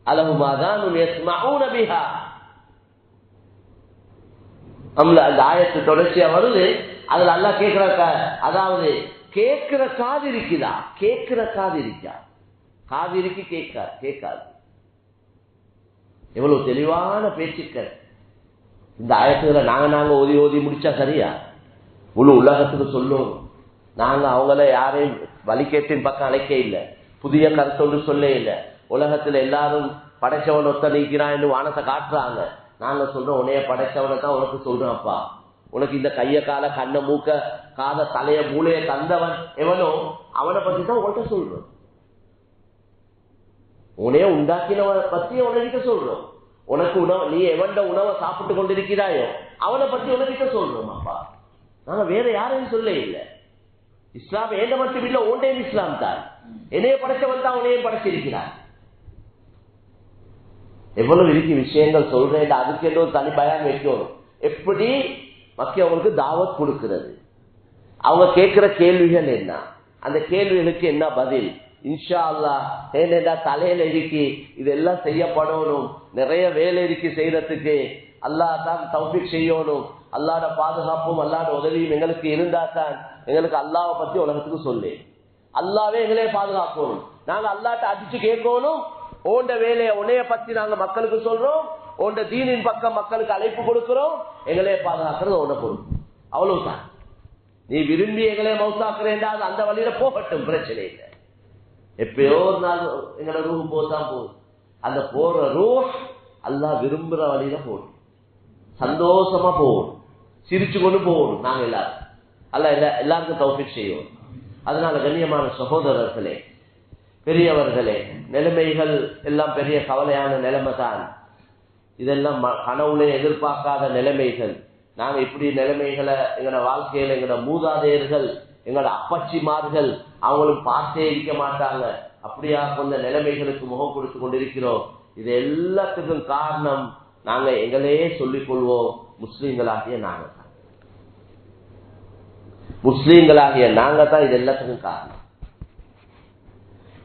அலஹுமாதான் அந்த ஆயத்து தொடர்ச்சியா வருது. அதுல அல்லாஹ் கேட்கிற, அதாவது கேட்கிற காது இருக்குதா? கேட்கிற காது இருக்கா? காது இருக்கு, கேட்காது. எவ்வளவு தெளிவான பேச்சுக்கள் இந்த ஆயத்துக்களை நாங்க ஓதி ஓதி முடிச்சா சரியா? முழு உலகத்துக்கு சொல்லும். நாங்க அவங்கள யாரையும் வலிக்கேட்டின் பக்கம் அழைக்க இல்லை, புதிய கருத்தொன்று சொல்ல இல்லை. உலகத்துல எல்லாரும் படைச்சவன் ஒத்த நீக்கிறான் என்று வானத்தை காட்டுறாங்க. நாங்க சொல்றோம், உன்னைய படைச்சவனை தான் உனக்கு சொல்றோம்ப்பா. உனக்கு இந்த கைய கால கண்ண மூக்க காத தலைய மூளைய தந்தவன் எவனோ அவனை பத்தி தான் உங்கள்கிட்ட சொல்றோம். உன்னைய உண்டாக்கினவனை பத்தி உனக்கிட்ட சொல்றோம். உனக்கு உணவு, நீ எவன்ட உணவை சாப்பிட்டு கொண்டிருக்கிறாயோ அவனை பத்தி உனக்கிட்ட சொல்றோம். அப்பா நாங்க வேற யாரையும் சொல்ல இல்லை. இஸ்லாம் ஏண்ட மட்டும் இல்ல, ஓண்டே இஸ்லாம் தான். என்னைய படைச்சவன் தான் உன்னையும் படைச்சிருக்கிறார். எவ்வளவு இருக்கு விஷயங்கள் சொல்றேன். அதுக்கு என்ன ஒரு தனி பயம் வைக்கணும். எப்படி மக்கள் அவங்களுக்கு தாவத் கொடுக்கிறது, அவங்க கேட்கிற கேள்விகள் என்ன, அந்த கேள்விகளுக்கு என்ன பதில்? இன்ஷா அல்லாஹ் ஏனென்றா தலையில இருக்கி இதெல்லாம் செய்யப்படணும். நிறைய வேலை இருக்கு செய்யறதுக்கு. அல்லாஹ் தான் தௌஃபீக் செய்யணும். அல்லாஹ்வோட பாதுகாப்பும் அல்லாஹ்வோட உதவியும் எங்களுக்கு இருந்தா தான் எங்களுக்கு அல்லாஹ்வை பத்தி உலகத்துக்கு சொல்லு. அல்லாஹ்வே எங்களே பாதுகாக்கணும். நாங்க அல்லாஹ்ட்ட அடிச்சு கேட்கணும், ஓண்ட வேலையை உன்னைய பத்தி நாங்க மக்களுக்கு சொல்றோம், ஓண்ட தீனின் பக்கம் மக்களுக்கு அழைப்பு கொடுக்கிறோம், எங்களையே பாதுகாக்கிறது ஓண்ட பொறுப்பு. அவ்வளவுதான். நீ விரும்பி எங்களையே மௌத்தாக்குறேன்டா அந்த வழியில போகட்டும், பிரச்சனை இல்லை. எப்பயோ ஒரு நாள் எங்களோட ரூஹ் போதான் போகுது. அந்த போற ரூஹ் அல்லாஹ் விரும்புற வழியில போகணும், சந்தோஷமா போகணும், சிரிச்சு கொண்டு போகணும். நாங்க எல்லாரும் அல்லாஹ் எல்லாருக்கும் தௌஃபீக் செய்வோம். அதனால கண்ணியமான சகோதரர்களே, பெரியவர்களே, நிலைமைகள் எல்லாம் பெரிய கவலையான நிலைமை தான். இதெல்லாம் கனவுலே எதிர்பார்க்காத நிலைமைகள். நாங்க இப்படி நிலைமைகளை எங்களோட வாழ்க்கையில எங்களோட மூதாதையர்கள், எங்களோட அப்பச்சிமார்கள் அவங்களும் பார்த்தே இருக்க மாட்டாங்க. அப்படியா கொஞ்ச நிலைமைகளுக்கு முகம் கொடுத்து கொண்டிருக்கிறோம். இது எல்லாத்துக்கும் காரணம் நாங்க எங்களையே சொல்லிக் கொள்வோம், முஸ்லீம்களாகிய நாங்க தான். முஸ்லீம்களாகிய நாங்க தான் இது எல்லாத்துக்கும் காரணம்.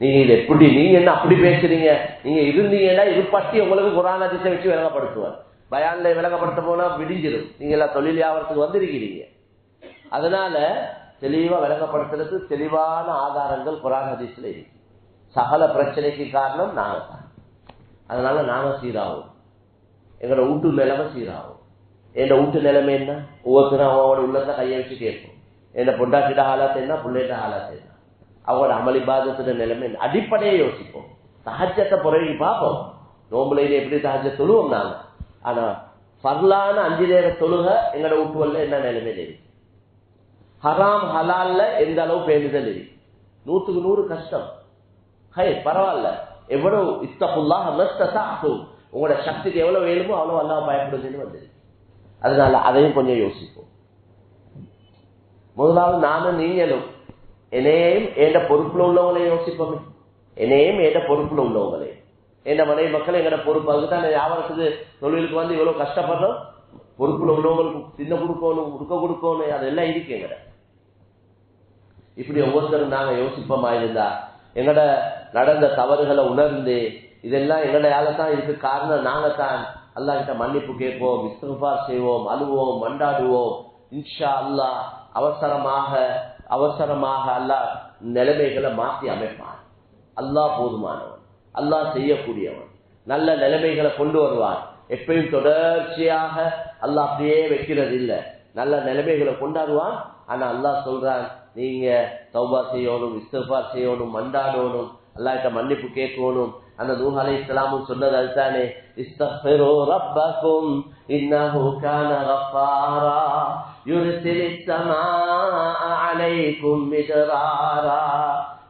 நீங்க இது எப்படி, நீங்க என்ன அப்படி பேசுறீங்க, நீங்க இருந்தீங்கன்னா இது பற்றி உங்களுக்கு குர்ஆன் ஹதீஸை வச்சு விளங்கப்படுத்துவார். பயான்ல விளங்கப்படுத்த போனா விடிஞ்சிடும். நீங்க எல்லாம் தொழில் வியாபாரத்துக்கு வந்திருக்கிறீங்க. அதனால தெளிவா விளங்கப்படுத்துறது தெளிவான ஆதாரங்கள் குர்ஆன் ஹதீஸ்ல இருக்கு. சகல பிரச்சனைக்கு காரணம் நாங்க தான். அதனால நாங்க சீராகும், எங்களோட வீட்டு நிலைமை சீராகும். என் வீட்டு நிலைமை என்ன, ஒவ்வொருத்தரும் அவங்களோட உள்ளத்தை கையை வச்சு கேட்போம். என்ன பொண்டாட்டிட ஹாலாத்து என்ன, பிள்ளைகிட்ட ஹாலாத்து என்ன, அவங்களோட அமளி பாதத்தோட நிலைமை என்ன, அடிப்படையை யோசிப்போம். தஹஜ்ஜத்தை புறவி பார்ப்போம். நோம்புலையில எப்படி தஹஜ்ஜத் தொழுவோம் நாங்க. ஆனா ஃபர்லான 5 நேர தொழுக எங்களோட வீட்டுவல்ல என்ன நிலைமை தெரியும். ஹராம் ஹலால்ல எந்த அளவு பேணுதல் இருக்கு. 100க்கு 100 கஷ்டம். பரவாயில்ல, எவ்வளவு இஸ்தகுல்லாஹ் மஸ்ததஅதும், உங்களோட சக்திக்கு எவ்வளவு வேணுமோ அவ்வளவு அல்லாஹ் பயப்படுதுன்னு வந்திருக்கு. அதனால அதையும் கொஞ்சம் யோசிப்போம். முதலாவது நானும் நீங்களும் என்னையும் எந்த பொறுப்புல உள்ளவங்களையும் யோசிப்போமே. என்னையும் எந்த பொறுப்புல உள்ளவங்களே, என் மனைவி மக்கள் எங்கட பொறுப்பு. அதுதான் வியாபாரத்துக்கு தொழிலுக்கு வந்து இவ்வளவு கஷ்டப்படுறோம். பொறுப்புல உள்ளவங்களுக்கு தின்ன கொடுக்கணும், உடுக்க கொடுக்கணும், அதெல்லாம் இருக்கு எங்கட. இப்படி ஒவ்வொருத்தரும் நாங்க யோசிப்போமா இருந்தா, எங்கட நடந்த தவறுகளை உணர்ந்து இதெல்லாம் எங்கடையால தான் இதுக்கு காரணம் நாங்க தான். அல்லாஹ் கிட்ட மன்னிப்பு கேட்போம், இஸ்திக்ஃபார் செய்வோம், அழுவோம், மண்டாடுவோம். இன்ஷா அல்லாஹ் அவசரமாக அல்லாஹ் நிலைமைகளை மாற்றி அமைப்பான். அல்லாஹ் போதுமானவன், அல்லாஹ் செய்யக்கூடியவன், நல்ல நிலைமைகளை கொண்டு வருவான். எப்பயும் தொடர்ச்சியாக அல்லாஹ் அப்படியே வைக்கிறது இல்லை, நல்ல நிலைமைகளை கொண்டாடுவான். ஆனா அல்லாஹ் சொல்றான், நீங்க தௌபா செய்யணும், இஸ்திக்ஃபார் செய்யணும், மண்டாடணும், அல்லாஹ்கிட்ட மன்னிப்பு கேட்கணும். அந்த நூஹ் அலைஹிஸ்ஸலாம் சொன்னது அதுதானே, இஸ்தக்ஃபிரு ரப்பக்கும் இன்னஹு கான கஃபாரா யுர்சிலிஸ் ஸமாஅ அலைக்கும் மித்ராரா.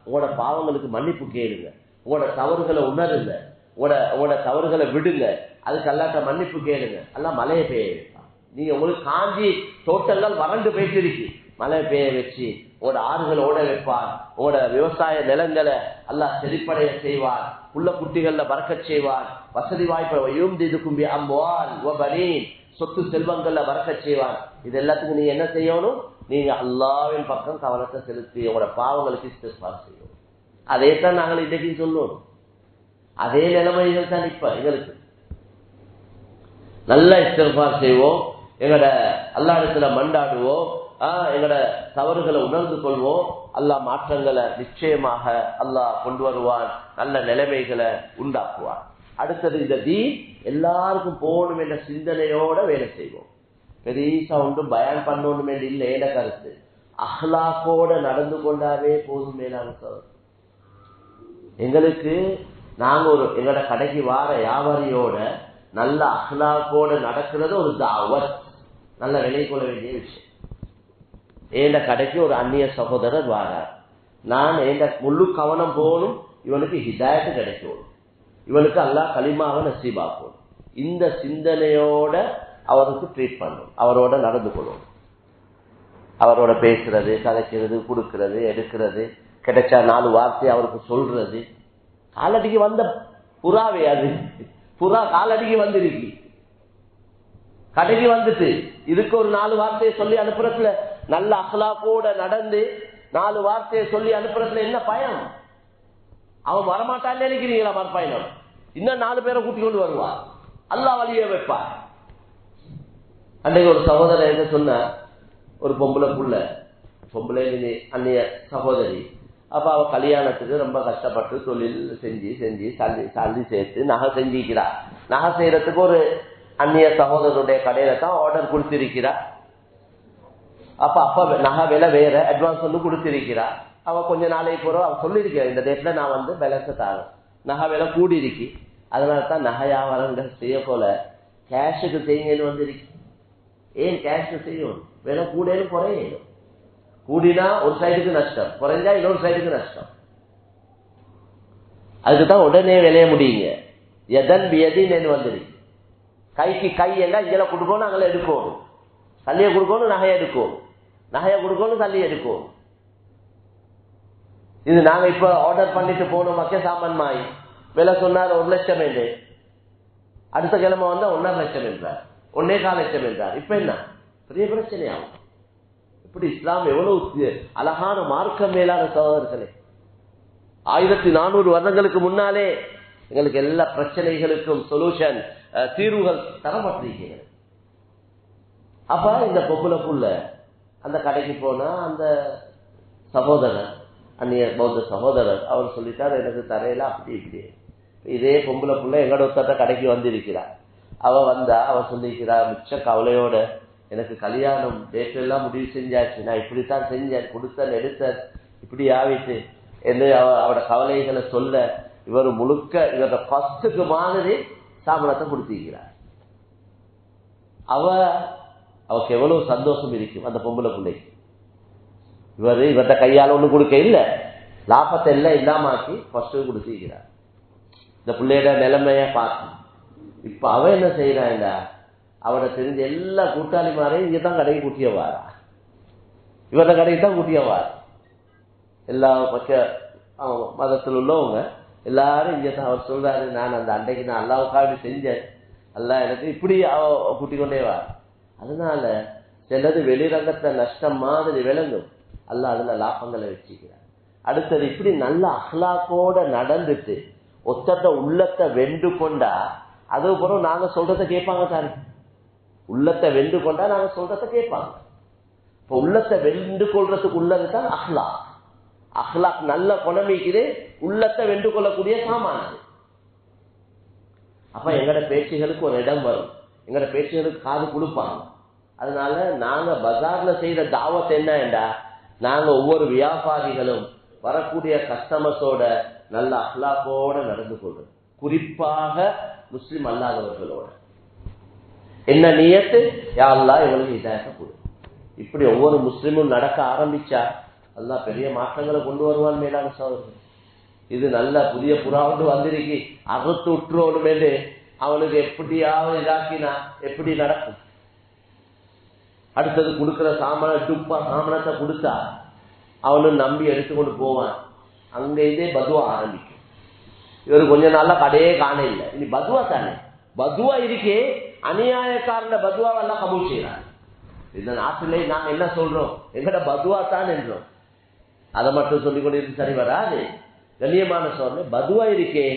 உங்களோட பாவங்களுக்கு மன்னிப்பு கேளுங்க, உங்களோட தவறுகளை உணருங்க, உங்களோட தவறுகளை விடுங்க, அதுக்கு அல்லாஹ்ட்ட மன்னிப்பு கேளுங்க. அல்லாஹ் மழையை பெய்ய வைப்பான். நீங்க உங்களுக்கு காஞ்சி தோட்டங்கள் வறண்டு போயிட்டு மழை பெய்ய வச்சு உங்களோட ஆறுகளை ஓட வைப்பான். உங்களோட விவசாய நிலங்களை அல்லாஹ் செழிப்படைய செய்வான். புள்ள குட்டிகள்ல பறக்கச் செய்வான். வசதி வாய்ப்பை அம்வால் வபனீன், சொத்து செல்வங்கள்ல பறக்கச் செய்வான். இது எல்லாத்துக்கும் நீங்க என்ன செய்யணும், நீங்க அல்லாஹ்வின் பக்கம் கவனத்தை செலுத்தி உங்களோட பாவங்களுக்கு இஸ்திக்ஃபார் செய்யணும். அதே தான் நாங்கள் இன்றைக்கு சொல்லணும். அதே நிலைமைகள் தான் இப்ப எங்களுக்கு. நல்ல இஸ்திக்ஃபார் செய்வோம், எங்களோட அல்லாஹ்விடத்துல மண்டாடுவோம், எங்களோட தவறுகளை உணர்ந்து கொள்வோம். அல்லாஹ் மாற்றங்களை நிச்சயமாக அல்லாஹ் கொண்டு வருவான், நல்ல நிலைமைகளை உண்டாக்குவான். அடுத்தது இந்த தீன் எல்லாருக்கும் போகணும் என்ற சிந்தனையோட வேலை செய்வோம். பெரியசா ஒன்றும் பயான் பண்ணணும் என்று இல்லை. ஏன கருத்து அஹ்லாக்கோட நடந்து கொண்டாவே போதும். மேலான எங்களுக்கு நாங்க எங்களோட கடைக்கு வார வியாபாரியோட நல்ல அஹ்லாக்கோட நடக்கிறது ஒரு தாவத், நல்ல விலை கொள்ள வேண்டிய விஷயம். ஏண்ட கடைக்கு ஒரு அந்நிய சகோதரர் வாரார், நான் ஏண்ட முழு கவனம் போகணும், இவனுக்கு ஹிதாயத்து கிடைக்கும், இவனுக்கு அல்லாஹ் கலிமாவை நசீபாக்கும். இந்த சிந்தனையோட அவருக்கு ட்ரீட் பண்ணும், அவரோட நடந்து கொள்ளும், அவரோட பேசுறது, கதைக்கிறது, கொடுக்கறது, எடுக்கிறது, கிடைச்சா 4 வார்த்தை அவருக்கு சொல்றது. காலடிக்கு வந்த புறாவே, அது புறா காலடிக்கு வந்துருக்கு, கடைக்கு வந்துட்டு இதுக்கு ஒரு 4 வார்த்தையை சொல்லி அனுப்புறதுல, நல்ல அஹ்லாக்கோட நடந்து 4 வார்த்தையை சொல்லி அனுப்புறதுல என்ன பயணம்? அவன் வரமாட்டான்னு நினைக்கிறீங்களா? மறுபயணம் இன்னும் 4 பேரை கூட்டிக் கொண்டு வருவார், அல்லாஹ் வழிய வைப்பார். அன்றைக்கு ஒரு சகோதரர் என்ன சொன்ன, ஒரு பொம்பளை அந்நிய சகோதரி, அப்ப அவ கல்யாணத்துக்கு ரொம்ப கஷ்டப்பட்டு தொழில் செஞ்சு செஞ்சு சல்லி சேர்த்து நகை செஞ்சிக்கிறா. நகை செய்யறதுக்கு ஒரு அந்நிய சகோதரருடைய கடையில தான் ஆர்டர் கொடுத்திருக்கிறா. அப்ப நகை விலை வேற, அட்வான்ஸ் வந்து கொடுத்திருக்கிறா. அவ கொஞ்ச நாளைக்கு போறோம் அவ சொல்லியிருக்கிறா, இந்த டேட்ல நான் வந்து பேலன்ஸை தாரேன், நகை விலை கூடி இருக்கு, அதனால தான் நகை வியாபாரங்கள் செய்ய போல கேஷுக்கு செய்யுங்கன்னு வந்துருக்கு. ஏன் கேஷுக்கு செய்யும்? விலை கூடலும் குறையும். கூடினா ஒரு சைடுக்கு நஷ்டம், குறைஞ்சா இன்னொரு சைடுக்கு நஷ்டம். அதுக்குதான் உடனே விளைய முடியுங்க. எதன் வியதின்னு வந்துருக்கு. கைக்கு கை எல்லாம் இங்கே கொடுக்கணும், அங்கே எடுக்கணும். சல்லியை கொடுக்கணும், நகையை எடுக்கணும். நகையை கொடுக்கணும், சல்லியை எடுக்கணும். இது நாங்க இப்ப ஆர்டர் பண்ணிட்டு போனோம் மக்கிய சாமான் மாய் விலை சொன்னார் 1 லட்சம் என்று, அடுத்த கிழமை வந்தா 1.5 லட்சம் என்றார், 1.25 லட்சம் என்றார். இப்ப என்ன பெரிய பிரச்சனையாகும். இப்படி இஸ்லாம் எவ்வளவு அழகான மார்க்கம் மேலான சகோதரர்களே. 1400 வருடங்களுக்கு முன்னாலே எங்களுக்கு எல்லா பிரச்சனைகளுக்கும் சொல்யூஷன், தீர்வுகள் தரப்பட்டிருக்கிறது. அப்ப இந்த பொம்பளை புள்ள அந்த கடைக்கு போனா அந்த சகோதரர், அந்நிய பௌத்த சகோதரர், அவர் சொல்லிட்டார் எனக்கு தரையில அப்படி இப்படி. இதே பொம்பளை புள்ள எங்கட ஒருத்தட்ட கடைக்கு வந்திருக்கிறார். அவ வந்தா அவ சொல்லியிருக்கிறார் மிச்ச கவலையோட, எனக்கு கல்யாணம் டேட் எல்லாம் முடிவு செஞ்சாச்சு, நான் இப்படித்தான் செஞ்சேன், கொடுத்தேன் எடுத்தேன், இப்படி ஆவிட்டு என்று அவட கவலைகளை சொல்ல, இவர் முழுக்க இவர ஃபர்ஸ்டுக்கு மாதிரி சாமனத்தை கொடுத்திருக்கிறார். அவருக்கு எவ்வளவு சந்தோஷம் இருக்கும் அந்த பொம்பளை பிள்ளைக்கு. இவர்கிட்ட கையால ஒண்ணு கொடுக்க இல்லை, லாபத்தை எல்லாம் இல்லாமக்கி ஃபர்ஸ்ட் கொடுத்திருக்கிறார். இந்த பிள்ளையோட நிலைமைய பார்த்து இப்ப அவ என்ன செய்யறாங்க, அவட தெரிஞ்ச எல்லா கூட்டாளி மாரையும் இங்கதான் கடைக்கு கூட்டியவாரா, இவர கடைக்கு தான் கூட்டியவார். எல்லா பக்க மதத்தில் உள்ளவங்க எல்லாரும் இங்கதான். அவர் சொல்றாரு, நான் அந்த அன்றைக்கு நான் அல்லாவுக்காக செஞ்சேன், அல்லா எனக்கு இப்படி கூட்டிக் கொண்டே வார். அதனால சிலது வெளிரங்கத்தை நஷ்டம் மாதிரி விளங்கும், அல்ல அதுல லாபங்களை வச்சுக்கிறார். அடுத்தது இப்படி நல்ல அஹ்லாக்கோட நடந்துட்டு ஒத்தட்ட உள்ளத்தை வென்று கொண்டா, அதுக்கப்புறம் நாங்க சொல்றத கேட்பாங்க தானே. உள்ளத்தை வென்று கொண்டா நாங்க சொல்றத கேட்பாங்க. இப்ப உள்ளத்தை வென்று கொள்றதுக்கு உள்ளதுதான் அஹ்லாக். அஹ்லாக் நல்ல குணமிக்குது, உள்ளத்தை வென்று கொள்ளக்கூடிய சாமான. அப்ப எங்கட பேச்சுகளுக்கு ஒரு இடம் வரும், எங்கட பேச்சுகளுக்கு காது கொடுப்பாங்க. அதனால நாங்க பஜார்ல செய்த தாவத் என்னண்டா, நாங்க ஒவ்வொரு வியாபாரிகளும் வரக்கூடிய கஸ்டமர்ஸோட நல்ல அஹ்லாக்கோட நடந்து கொள்றது, குறிப்பாக முஸ்லிம் அல்லாதவர்களோட. என்ன நியத்து, யா அல்லாஹ் இவங்களுக்கு ஹிதாயத்தை கொடு. இப்படி ஒவ்வொரு முஸ்லிமும் நடக்க ஆரம்பிச்சா அல்லாஹ் பெரிய மாற்றங்களை கொண்டு வருவான். மேலான சகோதரர்கள், இது நல்ல புதிய புறாவுண்டு வந்திருக்கு, அறுத்து உற்றுவோடும் என்று அவனுக்கு எப்படியாவது இதாக்கினா எப்படி நடக்கும்? அடுத்தது கொடுக்கிற சாமான டுப்பா சாமானத்தை கொடுத்தா அவனும் நம்பி எடுத்துக்கொண்டு போவான். அங்க இதே பதுவா ஆரம்பிக்கும். இவர் கொஞ்ச நாள்ல கடையே காண இல்லை, இனி பதுவா தானே. பதுவா இருக்கே, அநியாயக்காரன பதுவாவெல்லாம் கபூல் செய்யறாங்க. இந்த நாட்டிலே நாங்க என்ன சொல்றோம், எங்கட பதுவா தான் என்றோம். அதை மட்டும் சொல்லிக் கொண்டிருக்கு சரி வராது. கண்ணியமான சொல்ற பதுவா இருக்கே,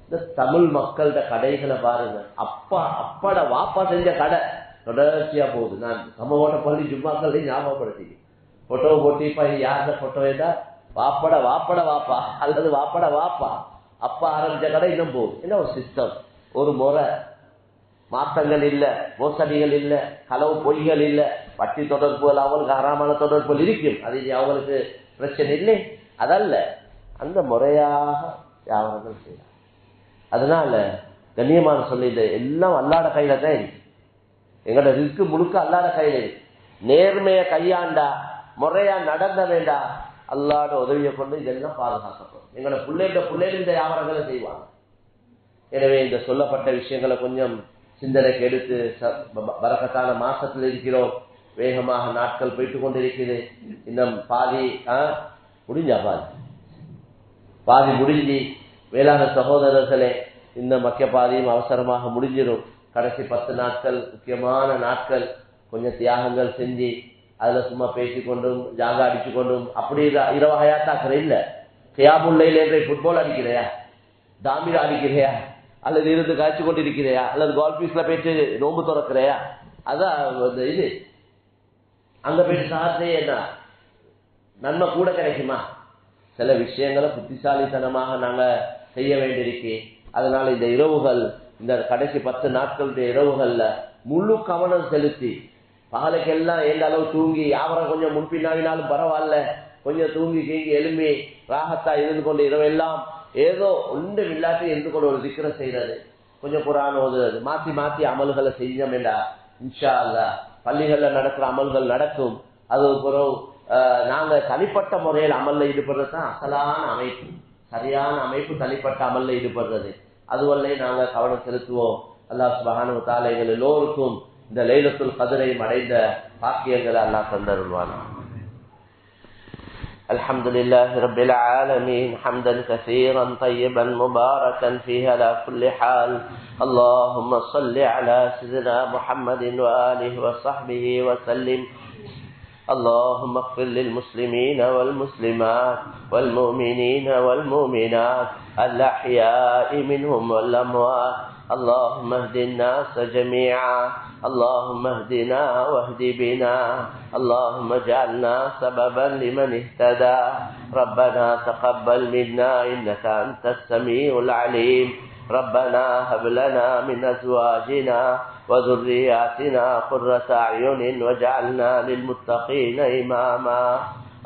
இந்த தமிழ் மக்கள்கிட்ட கடைகளை பாருங்க, அப்பாட வாப்பா செஞ்ச கடை தொடர்ச்சியா போகுது. நான் சமவோட பள்ளி ஜும்மாக்கள் ஞாபகப்படுத்தி போட்டோ போட்டி யாருட போட்டோ ஏதா வாப்பட வாப்பா அல்லது வாப்பட வாப்பா அப்பா ஆரம்பிச்ச கடை இன்னும் போகுது. என்ன ஒரு சிஸ்டம், ஒரு முறை, மாற்றங்கள் இல்ல, மோசடிகள் இல்ல, களவு பொய்கள் இல்ல, வட்டி தொடர்புகள் அவங்களுக்கு ஹராமான தொடர்புகள் இருக்கும், அது அவங்களுக்கு பிரச்சனை இல்லை. அதல்ல, அந்த முறையாக வியாபாரங்கள் செய்யலாம். அதனால கண்ணியமான சொல்லிது எல்லாம் அல்லாத கையில தான் இருக்கு. எங்களோட ரிஸ்க் முழுக்க அல்லாத கையில இருக்கு. நேர்மைய கையாண்டா, முறையா நடந்த வேண்டா, அல்லாட உதவியை கொண்டு இதெல்லாம் பாதுகாக்கப்படும். எங்களோட பிள்ளைகள் இந்த வியாபாரங்களை செய்வாங்க. எனவே இந்த சொல்லப்பட்ட விஷயங்களை கொஞ்சம் சிந்தனைக்கு எடுத்து, பரக்கத்தான மாசத்துல இருக்கிறோம், வேகமாக நாட்கள் போயிட்டு கொண்டிருக்கிறது. இன்னும் பாதி பாதி முடிஞ்சு வேளாண் சகோதரர்களே, இந்த மக்கிய பாதியும் அவசரமாக முடிஞ்சிடும். கடைசி 10 நாட்கள் முக்கியமான நாட்கள், கொஞ்சம் தியாகங்கள் செஞ்சு அதுல சும்மா பேசிக்கொண்டும் ஜாகா அடிச்சு கொண்டும் அப்படி இரவு ஹயாத்தாக்குற இல்ல. கியாமுல்லைல் என்ற ஃபுட்பால் அடிக்கிறையா, தாமிரா அடிக்கிறையா, அல்லது இருந்து காய்ச்சி கொண்டு இருக்கிறையா, அல்லது கோல்பீஸ்ல போயிட்டு நோம்பு திறக்கிறையா, அதான் இது. அங்க போயிட்டு சாப்பிட்டே என்ன நன்மை கூட கிடைக்குமா? சில விஷயங்களை புத்திசாலித்தனமாக நாங்க செய்ய வேண்டியிருக்கு. அதனால இந்த இரவுகள், இந்த கடைசி 10 நாட்களுடைய இரவுகள்ல முழு கவனம் செலுத்தி, பகலுக்கெல்லாம் எந்த அளவு தூங்கி வியாபாரம் கொஞ்சம் முன்பின்னாவினாலும் பரவாயில்ல, கொஞ்சம் தூங்கி கீங்கி எழும்பி ராகத்தா இருந்து கொண்டு இரவெல்லாம் ஏதோ ஒன்று இல்லாட்டி இருந்து கொண்டு ஒரு திக்ர செய்யறது, கொஞ்சம் குர்ஆன் ஓதுறது, மாத்தி மாத்தி அமல்களை செஞ்சோம் என்றா இன்ஷா அல்லாஹ் பள்ளிகள்ல நடக்கிற அமல்கள் நடக்கும். அது பிறகு நாங்க தனிப்பட்ட முறையில் அமல்ல ஈடுபடுறது தான் அசலான அமைப்பு, சரியான அமைப்பு. தனிப்பட்ட அமல்ல ஈடுபடுறது அதுவல்ல நாங்க கவனம் செலுத்துவோம். அல்லாஹ் சுப்ஹானஹு வ தஆலா எங்கள் எல்லோருக்கும் இந்த லைலத்துல் கத்ரை அடைந்த பாக்கியங்களை அல்லாஹ் தந்தருள்வானா. الحمد لله رب العالمين حمدا كثيرا طيبا مباركا فيه على كل حال. اللهم صل على سيدنا محمد وآله وصحبه وسلم. اللهم اغفر للمسلمين والمسلمات والمؤمنين والمؤمنات الأحياء منهم والأموات. اللهم اهد الناس جميعا. اللهم اهدنا واهد بنا. اللهم اجعلنا سببا لمن اهتدى. ربنا تقبل منا إنك أنت السميع العليم. ربنا هب لنا من أزواجنا وذرياتنا قرة أعين واجعلنا للمتقين إماما.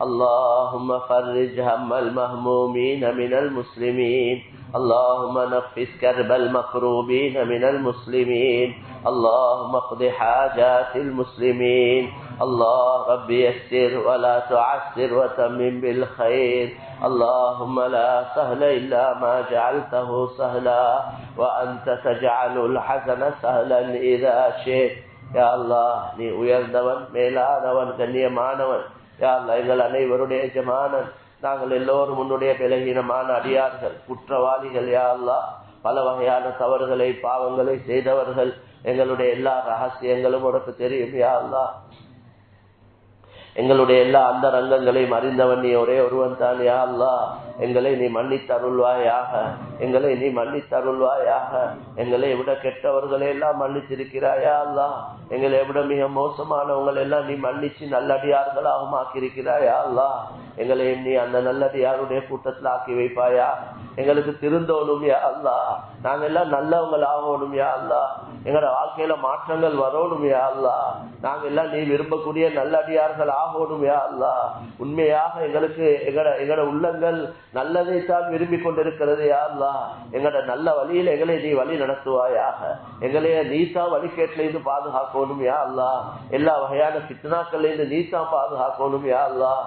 اللهم فرج هم المهمومين من المسلمين. اللهم نفس كرب المكروبين من المسلمين. اللهم اقض حاجات المسلمين. الله رب يسر ولا تعسر وتمم بالخير. اللهم لا سهل إلا ما جعلته سهلا وأنت تجعل الحزن سهلا إذا شئت. يا الله நீ உயர்ந்தவன், மேலானவன், கண்ணியமானவன். யா அல்லாஹ் எங்கள் அனைவருடைய எஜமானன். நாங்கள் எல்லோரும் உன்னுடைய பலகீனமான அடியார்கள், குற்றவாளிகள். யா அல்லாஹ் பல வகையான தவறுகளை பாவங்களை செய்தவர்கள். எங்களுடைய எல்லா ரகசியங்களும் உனக்கு தெரியும். யா அல்லாஹ் எங்களுடைய எல்லா அந்த ரங்கங்களையும் அறிந்தவன் நீ ஒரே ஒருவன் தான். யா அல்லாஹ் எங்களை நீ மன்னித்தருள்வாயாக, எங்களை நீ மன்னித்தருள்வாயாக. எங்களை விட கெட்டவர்களை எல்லாம் மன்னிச்சிருக்கிறாய். யா அல்லாஹ் எங்களை விட மிக மோசமானவங்களை எல்லாம் நீ மன்னிச்சு நல்லடியார்களாகவும் ஆக்கியிருக்கிறாய். யா அல்லாஹ் எங்களையும் நீ அந்த நல்லடியாருடைய கூட்டத்தில் ஆக்கி வைப்பாயா. எங்களுக்கு திருந்தோணும். யா அல்லாஹ் நாங்க எல்லாம் நல்லவங்கள் ஆகணும். யா அல்லாஹ் எங்களோட வாழ்க்கையில மாற்றங்கள் வரணும். யா அல்லாஹ் நாங்க எல்லாம் நீ விரும்பக்கூடிய நல்லடியார்கள் ஆகணும். யா அல்லாஹ் உண்மையாக எங்களுக்கு எங்களோட உள்ளங்கள் நல்லதைத்தான் விரும்பி கொண்டிருக்கிறது. யா அல்லாஹ் எங்களோட நல்ல வழியில எங்களை நீ வழி நடத்துவாயாக. எங்களைய நீதான் வழிகேட்டில இருந்து பாதுகாக்கணும். யா அல்லாஹ் எல்லா வகையான ஃபித்னாக்கள்ல இருந்து நீதான் பாதுகாக்கணும். யா அல்லாஹ்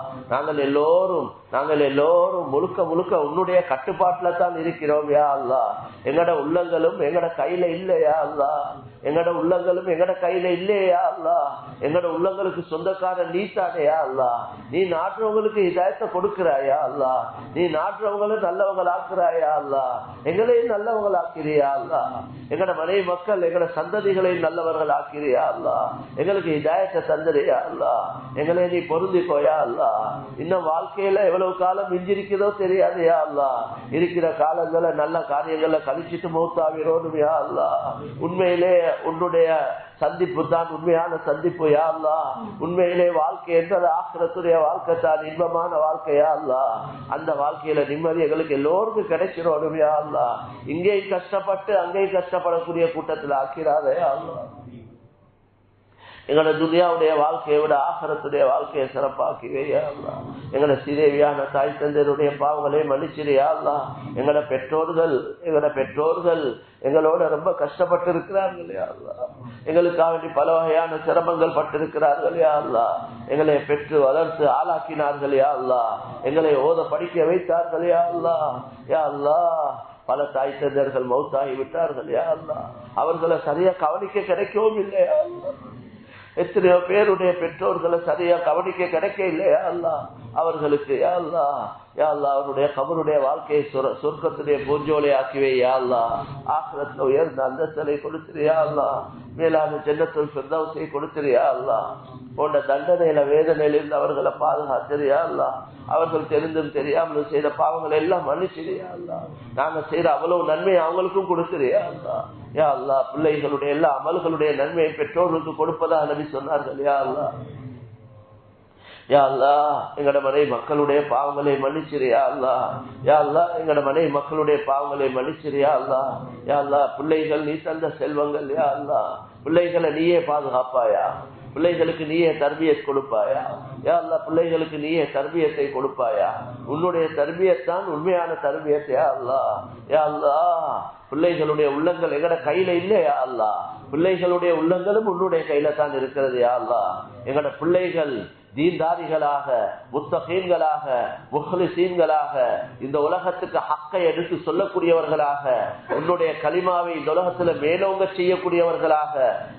நாங்கள் எல்லோரும் முழுக்க முழுக்க உன்னுடைய கட்டுப்பாட்டுல தான் இருக்கிறோம். யா அல்லாஹ் எங்கட உள்ளங்களும் எங்கட கையில இல்லையா அல்லாஹ், எங்கட உள்ளங்களும் எங்கட கையில இல்லையா அல்லாஹ். எங்கட உள்ளங்களுக்கு சொந்தக்காரன் நீ தானேயா அல்லாஹ். நீ நாட்டுறவங்களுக்கு இதாயத்தை கொடுக்கிறாயா அல்லாஹ். நீ நாட்டுறவங்களும் நல்லவங்கள் ஆக்குறாயா அல்லாஹ். எங்களையும் நல்லவங்கள் ஆக்கிறியா அல்லாஹ். எங்கட மனைவி மக்கள் எங்கட சந்ததிகளையும் நல்லவர்கள் ஆக்கிறியா அல்லாஹ். எங்களுக்கு இதாயத்தை தந்துறியா அல்லாஹ். எங்களை நீ பொருந்திக்கோயா அல்லாஹ். இன்னும் வாழ்க்கையில எவ்வளவு காலம் மிஞ்சிருக்கிறதோ தெரியாதையா அல்லாஹ். இருக்கிற காலங்களை நல்ல காரியங்களை கழிச்சிட்டு மௌத்தாவிரோடும். யா அல்லாஹ் உண்மையிலே உன்னுடைய சந்திப்பு தான் உண்மையான சந்திப்பு. யா அல்லாஹ் உண்மையிலே வாழ்க்கை என்பது ஆখিরাத்துடைய வாழ்க்கை தான், இன்பமான வாழ்க்கையா அல்லாஹ். அந்த வாழ்க்கையில நிம்மதி எங்களுக்கு எல்லோருக்கும் கிடைச்சிரோடும். யா அல்லாஹ் இங்கேயும் கஷ்டப்பட்டு அங்கேயும் கஷ்டப்படக்கூடிய கூட்டத்தில் ஆக்கிறாதே யா அல்லாஹ். எங்களோட துனியாவுடைய வாழ்க்கையை விட ஆখিরাத்துடைய வாழ்க்கையை சிறப்பாக்கிவே யா அல்லாஹ். எங்களோட சீதேவியான தாய் தந்தையருடைய பாவங்களை மன்னிச்சிரியா அல்லாஹ். எங்களோட பெற்றோர்கள் எங்களோட ரொம்ப கஷ்டப்பட்டு இருக்கிறார்கள் யா அல்லாஹ். எங்களுக்காக வேண்டி பல வகையான சிரமங்கள் பட்டிருக்கிறார்கள் யா அல்லாஹ். எங்களை பெற்று வளர்த்து ஆளாக்கினார்கள் யா அல்லாஹ். எங்களை ஓத படிக்க வைத்தார்கள் யா அல்லாஹ். யா அல்லாஹ் பல தாய் தந்தையர்கள் மௌத்தாகி விட்டார்கள் யா அல்லாஹ். அவர்களை சரியா கவனிக்க கிடைக்கவும் இல்லை யா அல்லாஹ். எத்தனையோ பேருடைய பெற்றோர்களை சரியா கவனிக்க கிடைக்க இல்லையா அல்லாஹ். அவர்களுக்கு யா அல்லாஹ் அவருடைய கபருடைய வாழ்க்கையை சொர்க்கத்துடைய பூஞ்சோலை ஆக்கிவே யா அல்லாஹ். ஆখিরাத்துல உயர்ந்த அந்தஸ்தை கொடுத்திரியா அல்லாஹ். மேலான ஜன்னத்துல் ஃபிர்தௌஸை கொடுத்திரியா அல்லாஹ். போன்ற தண்டனையில வேதனையிலிருந்து அவர்களை பாதுகாத்திரியா அல்லாஹ். அவர்கள் தெரிந்தும் தெரியாமலும் செய்த பாவங்களை எல்லாம் மன்னிச்சிரியா அல்லாஹ். நாங்க செய்யற அவ்வளவு நன்மை அவங்களுக்கும் கொடுத்திரியா அல்லாஹ். யா அல்லாஹ் பிள்ளைகளுடைய எல்லா அமல்களுடைய நன்மையை பெற்றோர்களுக்கு கொடுப்பதாக நபி சொன்னார்கள் யா அல்லாஹ். யா அல்லாஹ் எங்கட மனை மக்களுடைய பாவங்களை மன்னிச்சிரு யா அல்லாஹ். யா அல்லாஹ் எங்கட மனை மக்களுடைய பாவங்களை மன்னிச்சிரு யா அல்லாஹ். யா அல்லாஹ் பிள்ளைகள் நீ தந்த செல்வங்கள் யா அல்லாஹ், பிள்ளைகளை நீயே பாதுகாப்பாயா, பிள்ளைகளுக்கு நீயே தர்பியத் கொடுப்பாயா யா அல்லாஹ், பிள்ளைகளுக்கு நீயே தர்பியத்தை கொடுப்பாயா. உன்னுடைய தர்பியத்தான் உண்மையான தர்பியத் யா அல்லாஹ். யா அல்லாஹ் பிள்ளைகளுடைய உள்ளங்கள் எங்கட கையில இல்லையா அல்லாஹ், பிள்ளைகளுடைய உள்ளங்களும் உன்னுடைய கையில தான் இருக்கிறது யா அல்லாஹ். எங்கட பிள்ளைகள் தீன்தாரிகளாக, முத்தகீன்களாக, முஹ்லிசீன்களாக, இந்த உலகத்துக்கு ஹக்கை எடுத்து சொல்லக்கூடியவர்களாக, உன்னுடைய கலிமாவை இந்த உலகத்துல மேலோங்க செய்யக்கூடியவர்களாக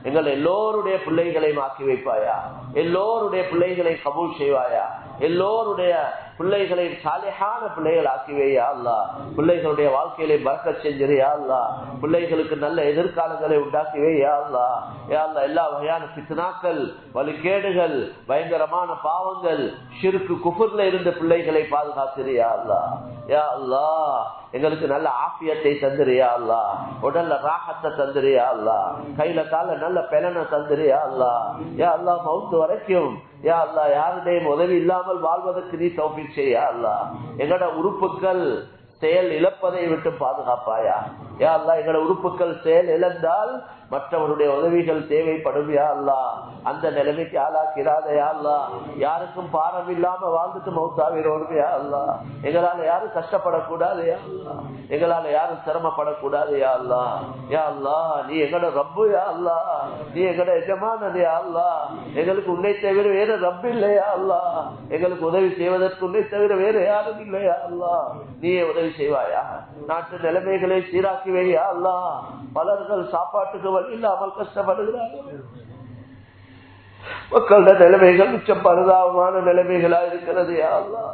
எங்கள் எல்லோருடைய பிள்ளைகளை ஆக்கி வைப்பாயா, எல்லோருடைய பிள்ளைகளை கபூல் செய்வாயா, எல்லோருடைய பிள்ளைகளை சாலிஹான பிள்ளைகள் ஆக்கிவையா அல்லாஹ். பிள்ளைகளுடைய வாழ்க்கையில பரக்கத் செஞ்சிரியா அல்லாஹ், பிள்ளைகளுக்கு நல்ல எதிர்காலங்களை உண்டாக்கிவையா அல்லாஹ். யா அல்லாஹ் எல்லா வகையான ஃபித்னாக்கள், வழிகேடுகள், பயங்கரமான பாவங்கள், ஷிர்க் குஃப்ர்ல இருந்த பிள்ளைகளை பாதுகாத்திரியா அல்லாஹ். யா அல்லாஹ் எங்களுக்கு நல்ல ஆஃபியத்தை தந்திரியா அல்லாஹ், உடல்ல ராஹத்தை தந்திரியா அல்லாஹ், கையில கால நல்ல பெலனை தந்திரியா அல்லாஹ். யா அல்லாஹ் மௌத்து வரைக்கும் யா அல்லாஹ் யாருடையும் உதவி இல்லாமல் வாழ்வதற்கு நீ தௌஃபீக் செய்யா அல்லாஹ். எங்கட உறுப்புகள் செயல் இழப்பதை விட்டு பாதுகாப்பாயா யா அல்லாஹ். எங்கட உறுப்புகள் செயல் இழந்தால் மற்றவருடைய உதவிகள் தேவைப்படும் யா அல்லாஹ். அந்த நிலைமைக்கு ஆளாக்கிறாதே யா அல்லாஹ். யாருக்கும் பாரம் இல்லாம வாழ்ந்துட்டு மௌத்தாவிரோம் யா அல்லாஹ். எங்களால யாரும் கஷ்டப்படக்கூடாது யா அல்லாஹ், எங்களால யாரும் சிரமப்படக்கூடாது யா அல்லாஹ். யா அல்லாஹ் நீ எங்கட ரப்பு யா அல்லாஹ், நீ எங்கட எஜமானன் யா அல்லாஹ். எங்களுக்கு உன்னை தவிர வேற ரப்பு இல்லையா அல்லாஹ், எங்களுக்கு உதவி செய்வதற்கு உன்னை தவிர வேற யாரும் இல்லையா அல்லாஹ். நீயே உதவி செய்வாயா. நாட்டு நிலைமைகளை சீராக்கி வையா அல்லாஹ். பலர்கள் சாப்பாட்டுக்கு வழி இல்லாமல் கஷ்டப்படுகிறார்கள். மக்களோட நிலைமைகள் மிச்சம் பரிதாபமான நிலைமைகளா இருக்கிறது யா அல்லாஹ்.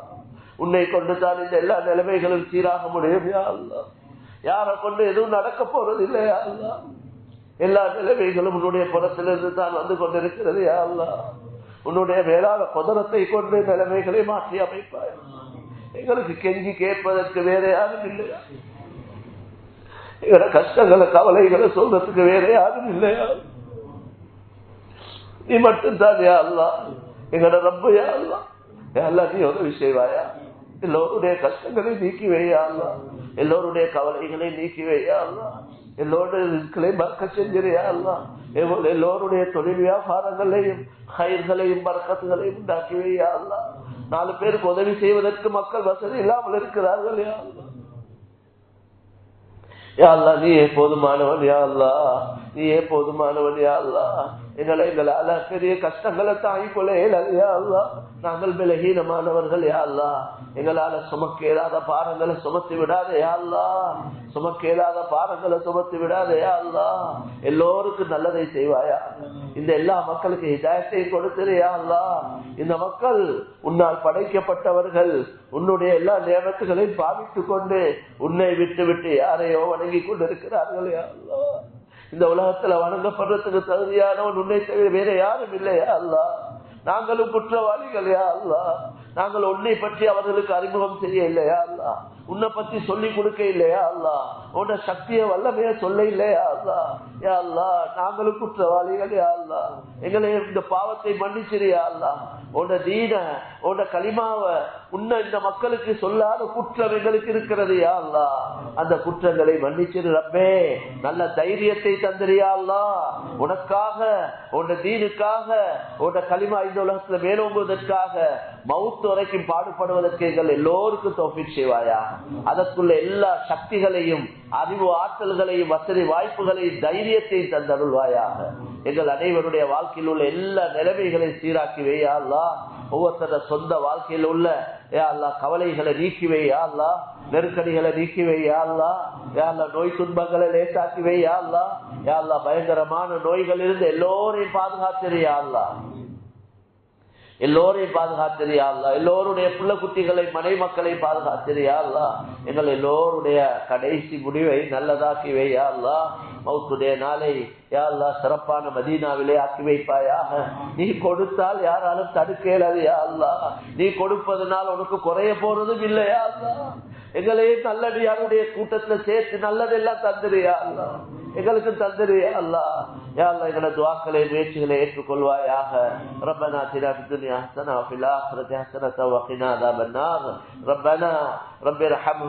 உன்னை கொண்டுதான் இந்த எல்லா நிலைமைகளும் சீராக முடியும் யா அல்லாஹ். யாரை கொண்டு எதுவும் நடக்க போறது இல்லையா அல்லாஹ். எல்லா நிலைமைகளும் உன்னுடைய புறத்திலிருந்து தான் வந்து கொண்டிருக்கிறது யா அல்லாஹ். உன்னுடைய மேலான குதிரத்தை கொண்டு நிலைமைகளை மாற்றி அமைப்பாய். எங்களுக்கு கெஞ்சி கேட்பதற்கு வேற யாரும் இல்லையா, எங்களோட கஷ்டங்களை கவலைகளை சொல்றதுக்கு வேற யாரும் இல்லையா, நீ மட்டும்தான் யா அல்லாஹ். எங்களோட ரப்பு யா அல்லாஹ். யா அல்லாஹ் நீ உதவி செய்வாயா. எல்லோருடைய கஷ்டங்களை நீக்கி வையா அல்லாஹ், எல்லோருடைய கவலைகளை நீக்கி வையா அல்லாஹ், எல்லோருடைய ரிஸ்களையும் பறக்கச் செஞ்சிரியா அல்லாஹ். எல்லோருடைய தொழில் வியாபாரங்களையும் கயிர்களையும் பறக்கத்துகளையும் உண்டாக்கி வையா அல்லாஹ். 4 பேருக்கு உதவி செய்வதற்கு மக்கள் வசதி இல்லாமல் இருக்கிறார்கள் யா அல்லாஹ். யா அல்லாஹ் நீ போதுமானவன் யா அல்லாஹ், நீ போதுமானவன் யா அல்லாஹ். எங்களால பெரிய கஷ்டங்களை தாங்கிக்கொள்ள இயலாது யா அல்லாஹ். நாங்கள் பலகீனமானவர்கள் யா அல்லாஹ். எங்களால சுமக்க இயலாத பாரங்களை சுமத்தி விடாத யா அல்லாஹ், சுமக்க இயலாத பாரங்களை சுமத்தி விடாத யா அல்லாஹ். எல்லோருக்கும் நல்லதை செய்வாயா. இந்த எல்லா மக்களுக்கு ஹிதாயத்தை கொடுத்திரு யா அல்லாஹ். இந்த மக்கள் உன்னால் படைக்கப்பட்டவர்கள், உன்னுடைய எல்லா நியமத்துகளையும் பாவித்துக் கொண்டு உன்னை விட்டு விட்டு யாரையோ வணங்கி கொண்டிருக்கிறார்கள் யா அல்லாஹ். இந்த உலகத்துல வணங்கப்படுறதுக்கு தகுதியானவன் உன்னை தவிர வேற யாரும் இல்லையா அல்லாஹ். நாங்களும் குற்றவாளிகள் யா அல்லாஹ். நாங்கள் உன்னை பற்றி அவர்களுக்கு அறிமுகம் செய்ய இல்லையா அல்லாஹ், உன்னை பத்தி சொல்லி கொடுக்க இல்லையா அல்லாஹ், உன்ன சக்திய வல்லமைய சொல்ல இல்லையா அல்லாஹ். யா அல்லாஹ் நாங்களும் குற்றவாளிகள் யா அல்லாஹ். எங்களை இந்த பாவத்தை மன்னிச்சிரியா அல்லாஹ். உன்ன தீன உன்ன கலிமாவை உன்ன இந்த மக்களுக்கு சொல்லாத குற்றம் எங்களுக்கு இருக்கிறது யா அல்லாஹ். அந்த குற்றங்களை மன்னிச்சிரு ரப்பே. நல்ல தைரியத்தை தந்திரியா அல்லாஹ். உனக்காக உன்ன தீனுக்காக உன்ன கலிமா இந்த உலகத்துல மேலோங்குவதற்காக மவுத்து வரைக்கும் பாடுபடுவதற்கு எங்கள் எல்லோருக்கும் தௌஃபீக் செய்வாயா. அதற்குள்ள எல்லா சக்திகளையும் அறிவு ஆற்றல்களையும் வசதி வாய்ப்புகளையும் தைரியத்தையும் தந்தருள்வாயாக. எங்கள் அனைவருடைய வாழ்க்கையில் உள்ள எல்லா நிலைமைகளையும் சீராக்கி வையா அல்லாஹ். ஒவ்வொருத்தர சொந்த வாழ்க்கையில் உள்ள யா அல்லாஹ் கவலைகளை நீக்கி வையா அல்லாஹ், நெருக்கடிகளை நீக்கி வையா அல்லாஹ். யா அல்லாஹ் நோய் துன்பங்களை லேசாக்கி வையா அல்லாஹ். யா அல்லாஹ் பயங்கரமான நோய்கள் இருந்து எல்லோரையும் பாதுகாத்திரியா அல்லாஹ், எல்லோரையும் பாதுகாத்திரியா அல்லாஹ். எல்லோருடைய புள்ள குட்டிகளை மனை மக்களை பாதுகாத்திரியா அல்லாஹ். எங்கள் எல்லோருடைய கடைசி முடிவை நல்லதாக்கி வையா அல்லாஹ். மௌத்துடைய நாளை யா அல்லாஹ் சிறப்பான மதீனாவிலே ஆக்கி வைப்பாயாக. நீ கொடுத்தால் யாராலும் தடுக்க இயலாது யா அல்லாஹ். நீ கொடுப்பதனால் உனக்கு குறைய போறதும் இல்லையா அல்லாஹ். எங்களையும் நல்லடியாருடைய கூட்டத்துல சேர்த்து நல்லதெல்லாம் தந்துறியா அல்லா, எங்களுக்கு தந்துறியா அல்லா. யா அல்லாஹ் எங்களோட துஆக்களை முயற்சிகளை ஏற்றுக்கொள்வாயாக. ரப்பனா ஆத்தினா ஃபித் துன்யா ஹஸனா வ ஃபில் ஆখিরাতি ஹஸனத வ கினா அஸாபன் நார். ரப்பனா ரப்பிர்ஹம்